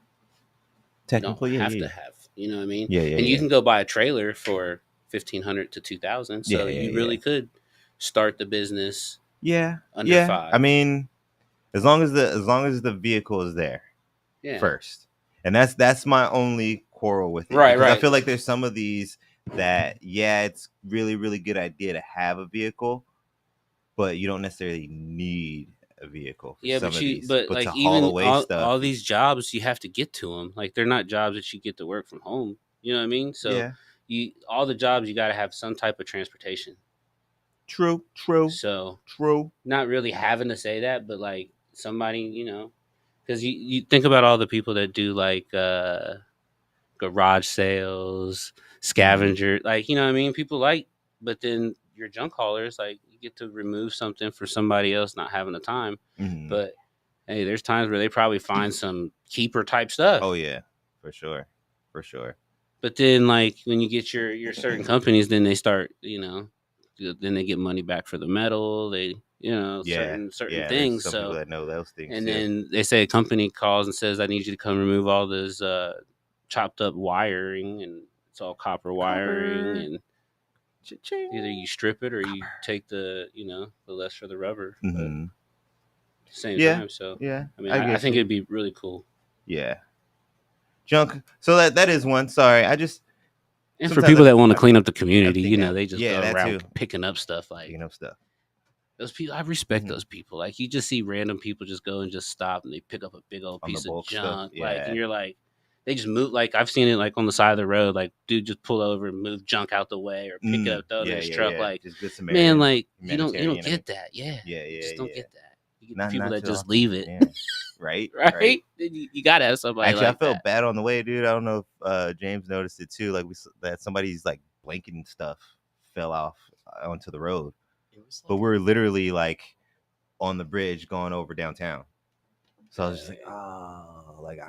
don't Technically, have yeah. to have, you know what I mean? Yeah. And you can go buy a trailer for 1,500 to 2,000. So Yeah, you yeah. really could start the business Yeah. under Yeah. five. I mean, as long as the vehicle is there yeah. first, and that's my only quarrel with it. Right, Because I right. feel like there's some of these that it's really really good idea to have a vehicle, but you don't necessarily need a vehicle for Yeah, some but of these. but But like to haul even away stuff, all these jobs, you have to get to them. Like they're not jobs that you get to work from home. You know what I mean? So yeah, all the jobs you got to have some type of transportation. true, So true. not really having to say that, but like somebody, because you think about all the people that do like garage sales, scavenger, like you know what I mean. People like, but then your junk haulers, like you get to remove something for somebody else not having the time. Mhm. But hey, there's times where they probably find some keeper type stuff. Oh yeah, for sure. But then like when you get your certain companies, then they start, then they get money back for the metal. They Yeah, certain yeah. There's things. some people So that know those things and too. then they say a company calls and says, I need you to come remove all this chopped up wiring, and it's all copper wiring, and Cha-ching. either you strip it or you take the the less for the rubber. But at Mhm. the same Yeah, time, so yeah. I mean, I I get think you. it'd be really cool. Yeah. Junk. So that is one. Sorry, I just And for sometimes people that want to I clean up the community, think that they just yeah, go that around too. picking up stuff. Like Picking up stuff. those people, I respect Mhm. those people. Like you just see random people just go and just stop and they pick up a big old On the piece of bulk stuff, junk. Like, yeah. and you're like, they just move. Like I've seen it like on the side of the road. Like dude just pull over and move junk out the way or pick it up, throw it in his truck. Like Just good man, Samaritan, like you don't humanitarian, I mean. get that. Yeah, Yeah, just don't yeah. get that. You get Not the people that too just often. leave it, Yeah. Right. right? Then you gotta have somebody Actually, like I felt that. bad on the way, dude. I don't know if James noticed it too. Like that somebody's like blanket stuff fell off onto the road, It was but like, we're literally like on the bridge going over downtown. So I was just like, Yeah. oh, like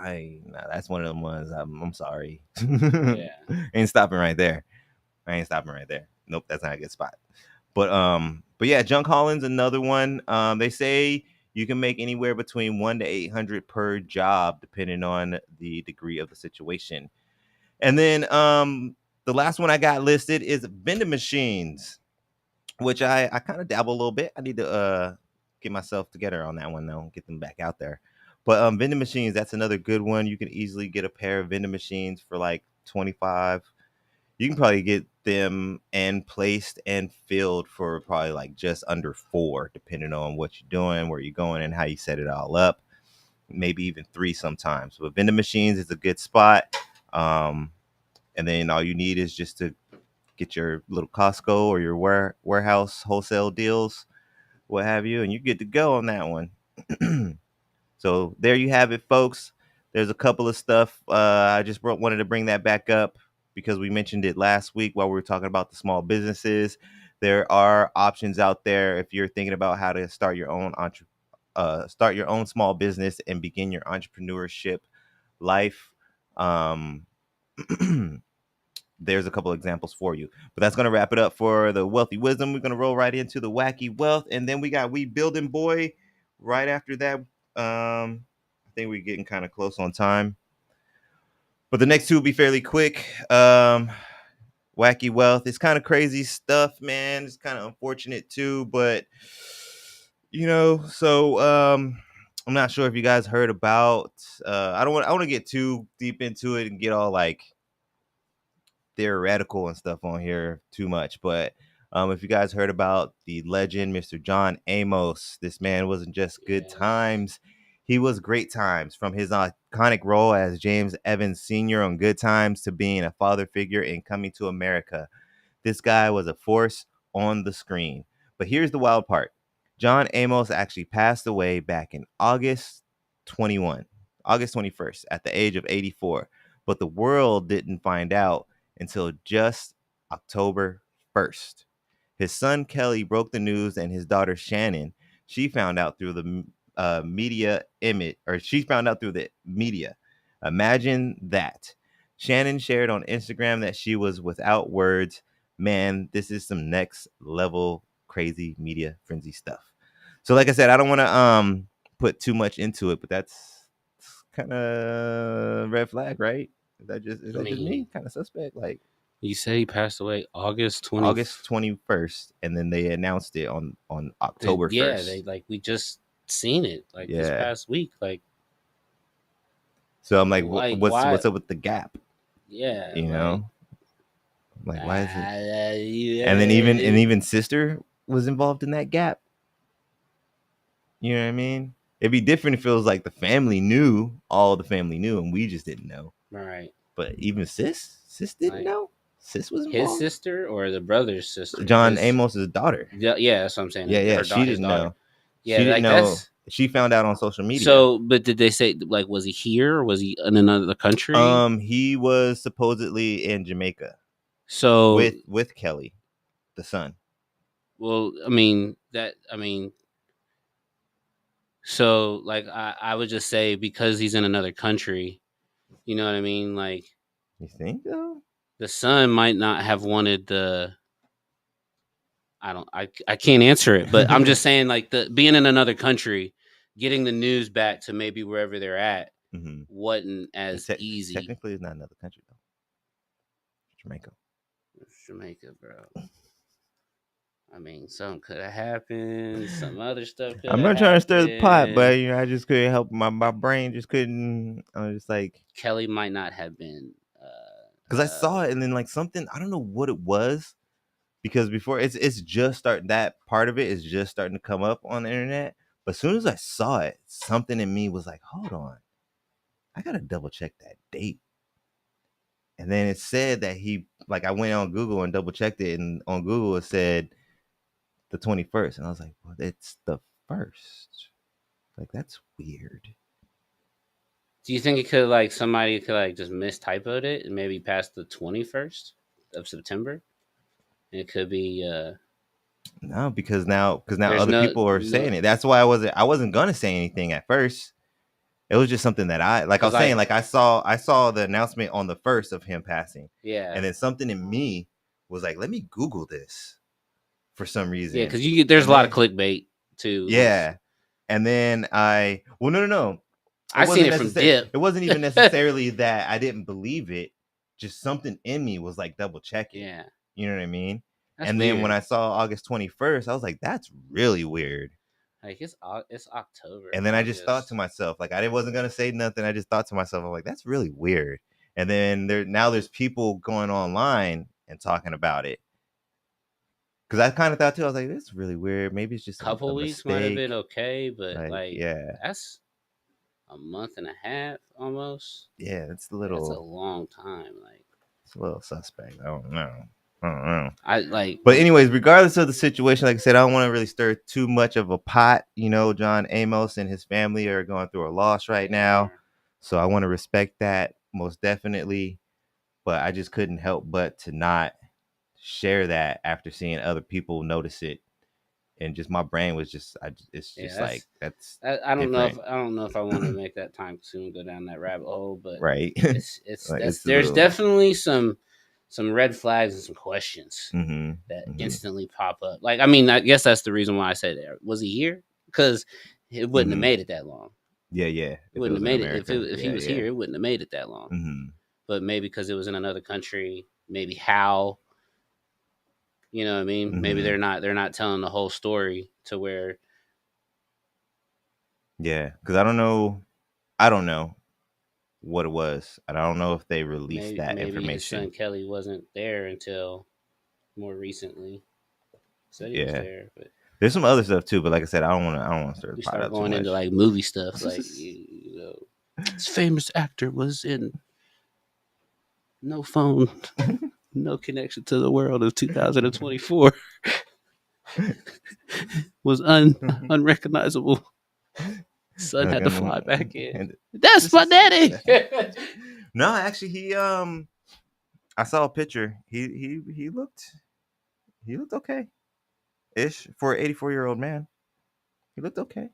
that's one of them ones. I'm sorry. Yeah. Ain't stopping right there. I ain't stopping right there. Nope, that's not a good spot. But yeah, junk hauling's another one. They say you can make anywhere between 1 to 800 per job, depending on the degree of the situation. And then the last one I got listed is vending machines, which I kind of dabble a little bit. I need to get myself together on that one though, get them back out there. But vending machines, that's another good one. You can easily get a pair of vending machines for like 25. You can probably get them and placed and filled for probably like just under 4, depending on what you're doing, where you're going, and how you set it all up. Maybe even 3 sometimes. But vending machines is a good spot. And then all you need is just to get your little Costco or your warehouse wholesale deals, what have you, and you're good to go on that one. So there you have it, folks. There's a couple of stuff. I just wanted to bring that back up because we mentioned it last week while we were talking about the small businesses. There are options out there if you're thinking about how to start your own small business and begin your entrepreneurship life. There's a couple examples for you. But that's going to wrap it up for the Wealthy Wisdom. We're going to roll right into the Wacky Wealth. And then we got We Building Boy right after that. I think we're getting kind of close on time. But the next two will be fairly quick. Wacky Wealth. It's kind of crazy stuff, man. It's kind of unfortunate too. But, so I'm not sure if you guys heard about. I want to get too deep into it and get all like theoretical and stuff on here too much, but if you guys heard about the legend Mr. John Amos, this man wasn't just good Yes. times, he was great times. From his iconic role as James Evans Sr. on Good Times to being a father figure in Coming to America. This guy was a force on the screen. But here's the wild part. John Amos actually passed away back in August 21st, at the age of 84. But the world didn't find out until just October 1st. His son Kelly broke the news, and his daughter Shannon, she found out through the she found out through the media. Imagine that. Shannon shared on Instagram that she was without words. Man, this is some next level crazy media frenzy stuff. So like I said, I don't want to put too much into it, but that's kind of red flag, right? Is that just me? Kind of suspect. Like, you say he passed away August 21st, and then they announced it on October 1st. Yeah, they we just seen it this past week. So I'm like, what's up with the gap? Yeah, you know, like why is it? And then even sister was involved in that gap. You know what I mean? It'd be different if it was like the family knew, all the family knew, and we just didn't know. Right. But even sis didn't know. Sis was involved. His sister or the brother's sister? John Amos's daughter. Yeah, that's what I'm saying. Yeah, she didn't know. Yeah, she didn't know. She found out on social media. So, but did they say was he here or was he in another country? He was supposedly in Jamaica. So with Kelly, the son. Well, so I would just say because he's in another country, you know what I mean? Like, you think though? The son might not have wanted the. I can't answer it, but I'm just saying being in another country, getting the news back to maybe wherever they're at wasn't as easy. Technically, it's not another country though. Jamaica, bro. I mean, something could have happened. Some other stuff could have I'm not trying to stir the pot, but I just couldn't help. My brain just couldn't. I was just like, Kelly might not have been. Because I saw it and then something, I don't know what it was. Because before it's just starting, that part of it is just starting to come up on the internet. But as soon as I saw it, something in me was like, hold on. I got to double check that date. And then it said that I went on Google and double checked it. And on Google, it said the 21st. And I was like, well, it's the 1st. That's weird. Do you think it could somebody could just mistypoed it and maybe past the 21st of September? And it could be no, because now other people are saying it. That's why I wasn't gonna say anything at first. It was just something that I was saying, I saw the announcement on the 1st of him passing. Yeah. And then something in me was like, let me Google this for some reason. Yeah, because there's a lot of clickbait too. Yeah. And then no. I seen it from Dip. It wasn't even necessarily that I didn't believe it. Just something in me was double checking. Yeah. You know what I mean? That's and weird. then when I saw August 21st, I was like, that's really weird. It's October. And then I just thought to myself, I wasn't going to say nothing. I just thought to myself, I'm like, that's really weird. And then there's people going online and talking about it. Because I kind of thought too, I was like, that's really weird. Maybe it's just a couple weeks might have been okay, but that's a month and a half almost. Yeah, that's a long time. It's a little suspect. I don't know. But anyways, regardless of the situation, like I said, I don't want to really stir too much of a pot. John Amos and his family are going through a loss right now. So I want to respect that most definitely. But I just couldn't help but to not share that after seeing other people notice it. And just my brain was just, that's. I don't know if I want to make that time consume go down that rabbit hole, but right. There's definitely some red flags and some questions that instantly pop up. I guess that's the reason why I said, was he here? Because it wouldn't have made it that long. Yeah. It wouldn't have made it if he was here. It wouldn't have made it that long. But maybe because it was in another country, maybe how. You know what I mean? Maybe they're not telling the whole story to where. Yeah, because I don't know what it was. I don't know if they released that information. His son Kelly wasn't there until more recently. Said he was there, but there's some other stuff too. But like I said, I don't want to start the pot up going too into much. Movie stuff, This famous actor was in No Phone, No Connection to the World of 2024. Was unrecognizable. Son had to fly back in. That's my daddy. No, actually, I saw a picture. He looked okay, ish for an 84-year-old man. He looked okay.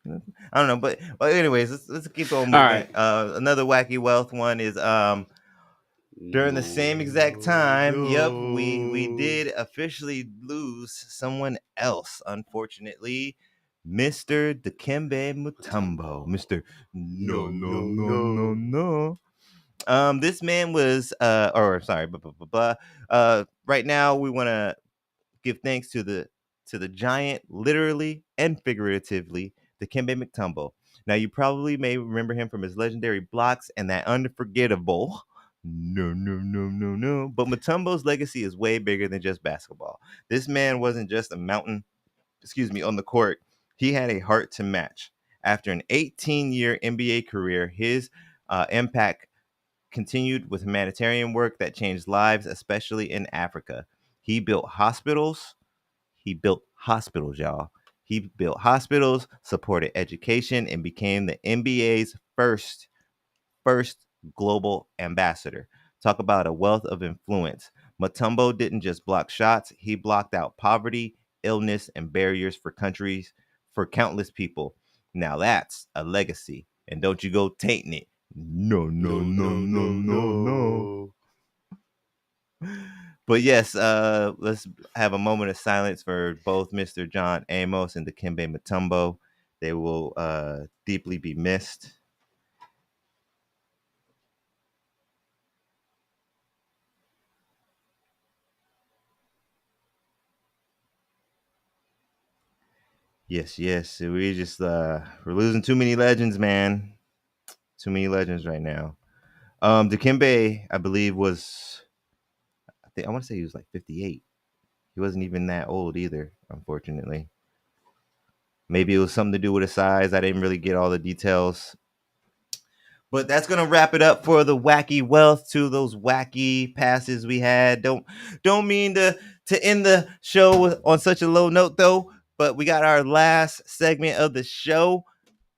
I don't know, but anyways, let's keep on moving. All right. Another wacky wealth one is during the same exact time. Yep, we did officially lose someone else, unfortunately. Mr. Dikembe Mutombo. Mr. No. This man was right now we want to give thanks to the giant, literally and figuratively, Dikembe Mutombo. Now you probably may remember him from his legendary blocks and that unforgettable no. But Mutombo's legacy is way bigger than just basketball. This man wasn't just a mountain, on the court. He had a heart to match. After an 18-year NBA career, his impact continued with humanitarian work that changed lives, especially in Africa. He built hospitals, y'all. He built hospitals, supported education, and became the NBA's first global ambassador. Talk about a wealth of influence. Mutombo didn't just block shots, he blocked out poverty, illness, and barriers for countless people. Now that's a legacy. And don't you go tainting it. No. But yes, let's have a moment of silence for both Mr. John Amos and Dikembe Mutombo. They will deeply be missed. Yes. We just we're losing too many legends, man. Too many legends right now. Dikembe, I believe, I want to say he was like 58. He wasn't even that old either, unfortunately. Maybe it was something to do with his size. I didn't really get all the details. But that's gonna wrap it up for the wacky wealth. To those wacky passes we had. Don't mean to end the show on such a low note though. But we got our last segment of the show.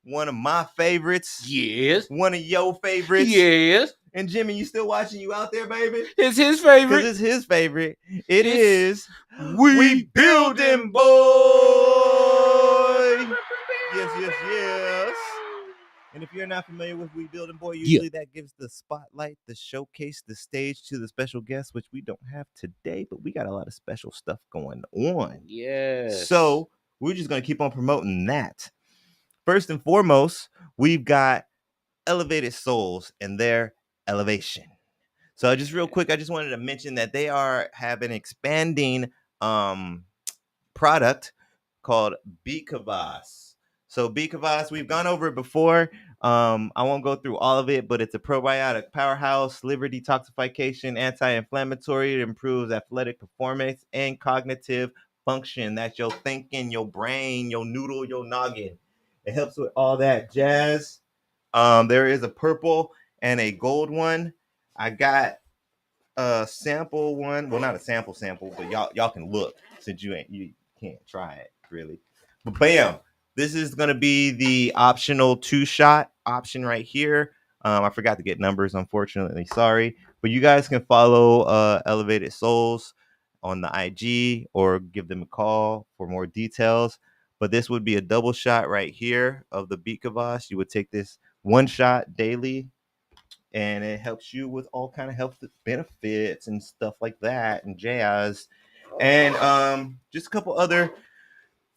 One of my favorites. Yes. One of your favorites. Yes. And Jimmy, you still watching? You out there, baby? It's his favorite. Because it's his favorite. It's We Building Boy. Yes. And if you're not familiar with We Building Boy, usually that gives the spotlight, the showcase, the stage to the special guests, which we don't have today, but we got a lot of special stuff going on. Yes. So we're just going to keep on promoting that. First and foremost, we've got Elevated Souls and their elevation. So just real quick, I just wanted to mention that they have an expanding product called Beakavas. So Beakavas, we've gone over it before. I won't go through all of it, but it's a probiotic powerhouse, liver detoxification, anti-inflammatory. It improves athletic performance and cognitive function. That's your thinking, your brain, your noodle, your noggin. It helps with all that jazz. There is a purple and a gold one. I got a sample one. Well, not a sample, but y'all can look since you can't try it really. But bam, this is gonna be the optional 2-shot option right here. I forgot to get numbers, unfortunately. Sorry, but you guys can follow Elevated Souls on the IG or give them a call for more details. But this would be a double shot right here of the Beakavas. You would take this 1 shot daily, and it helps you with all kind of health benefits and stuff like that and jazz. And just a couple other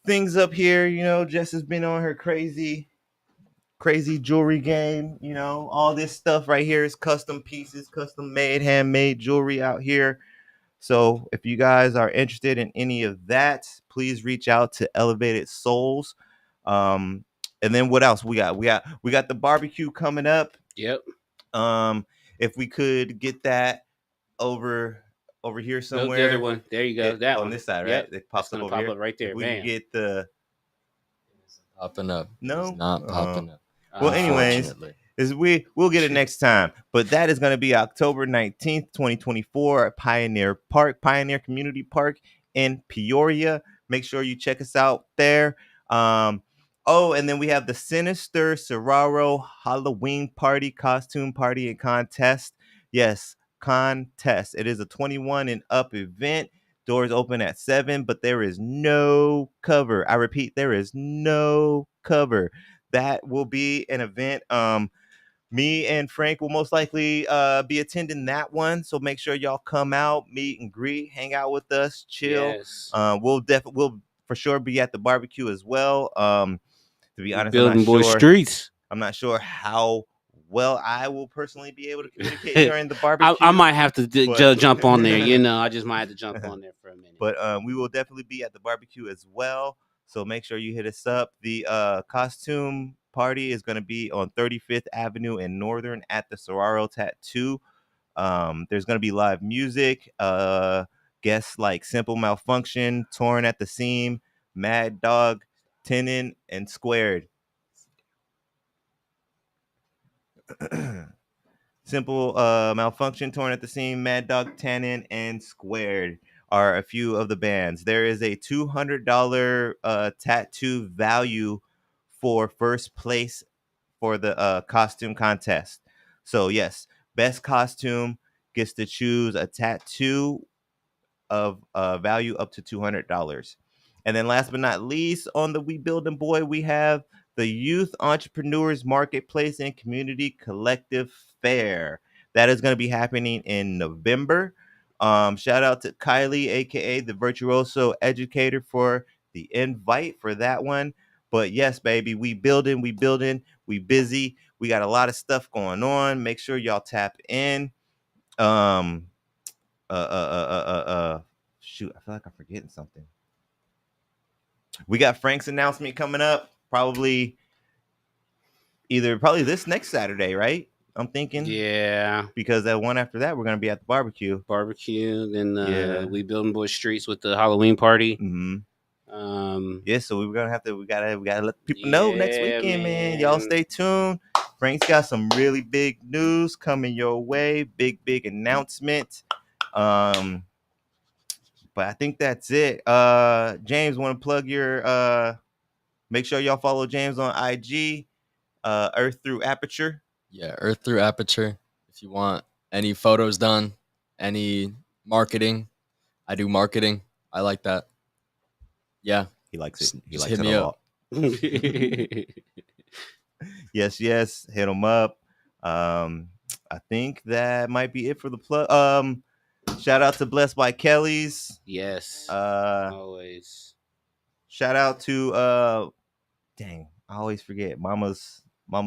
things up here. Jess has been on her crazy jewelry game. All this stuff right here is custom pieces, custom made, handmade jewelry out here. So if you guys are interested in any of that, please reach out to Elevated Souls. And then what else we got? We got the barbecue coming up. Yep. If we could get that over here somewhere. The other one. There you go. That on one. This side, Yep. right? It pops up over here. Up right there. If we Man. get the popping up. No? It's not popping up. Well, anyways, Unfortunately. we'll get it next time. But that is going to be October 19th, 2024 at Pioneer Community Park in Peoria. Make sure you check us out there. And then we have the Sinister Soraro Halloween party, costume party, and contest. Yes, contest. It is a 21 and up event. Doors open at 7, but there is no cover. I repeat, there is no cover. That will be an event. Me and Frank will most likely be attending that one. So make sure y'all come out, meet and greet, hang out with us, chill. Yes. We'll for sure be at the barbecue as well. To be honest, Building boy streets. I'm not sure how well I will personally be able to communicate during the barbecue. I might have to but- jump on there. I just might have to jump on there for a minute. But we will definitely be at the barbecue as well. So make sure you hit us up. The costume party is going to be on 35th Avenue in Northern at the Soraro Tattoo. There's going to be live music. Guests like Simple Malfunction, Torn at the Seam, Mad Dog, Tenon, and Squared. Simple Malfunction, Torn at the Seam, Mad Dog, Tenon, and Squared are a few of the bands. There is a $200 tattoo value for first place for the costume contest. So yes, best costume gets to choose a tattoo of value up to $200. And then last but not least, on the We Building Boy, we have the Youth Entrepreneurs Marketplace and Community Collective Fair. That is going to be happening in November. Shout out to Kylie, aka the Virtuoso Educator, for the invite for that one. But yes, baby, we building, we busy. We got a lot of stuff going on. Make sure y'all tap in. Shoot, I feel like I'm forgetting something. We got Frank's announcement coming up, probably this next Saturday, right? I'm thinking. Yeah. Because that one after that, we're gonna be at the barbecue. Then We Building Boy Streets with the Halloween party. Mm-hmm. Yeah, so we gotta let people know next weekend, man. Y'all stay tuned. Frank's got some really big news coming your way. Big announcement. But I think that's it. James, want to plug your make sure y'all follow James on IG, Earth Through Aperture. Yeah, Earth Through Aperture. If you want any photos done, any marketing, I do marketing. I like that. Yeah. He likes it. He Just likes hit it me a up. lot. Yes. Hit him up. I think that might be it for the plug. Shout out to Blessed by Kelly's. Yes. Always. Shout out to dang, I always forget Mama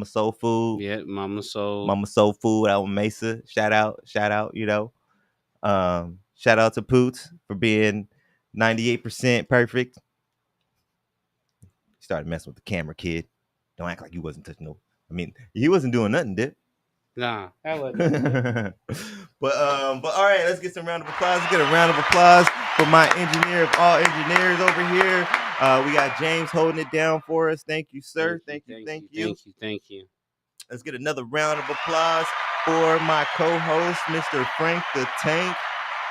Soul Food. Yeah, Mama Soul Food out in Mesa. Shout out, shout out to Poots for being 98% perfect. Started messing with the camera, kid. Don't act like you wasn't touching no. I mean, he wasn't doing nothing, did? Nah, that wasn't. But all right, let's get some round of applause. Let's get a round of applause for my engineer of all engineers over here. We got James holding it down for us. Thank you, sir. Thank you. Let's get another round of applause for my co-host, Mr. Frank the Tank.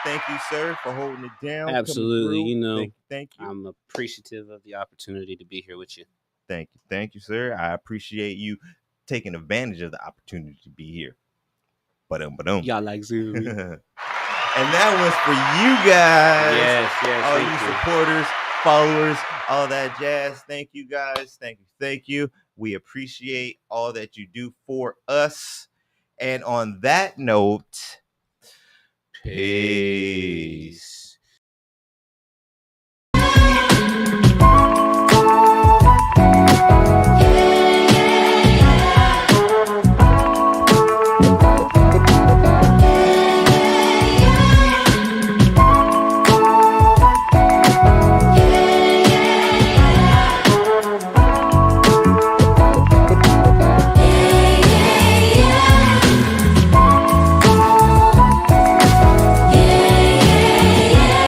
Thank you, sir, for holding it down. Absolutely. Thank you. I'm appreciative of the opportunity to be here with you. Thank you, sir. I appreciate you taking advantage of the opportunity to be here. Ba-dum. Y'all like Zoom. And that was for you guys. Yes. All you supporters, followers, all that jazz. Thank you guys. Thank you. We appreciate all that you do for us. And on that note, peace.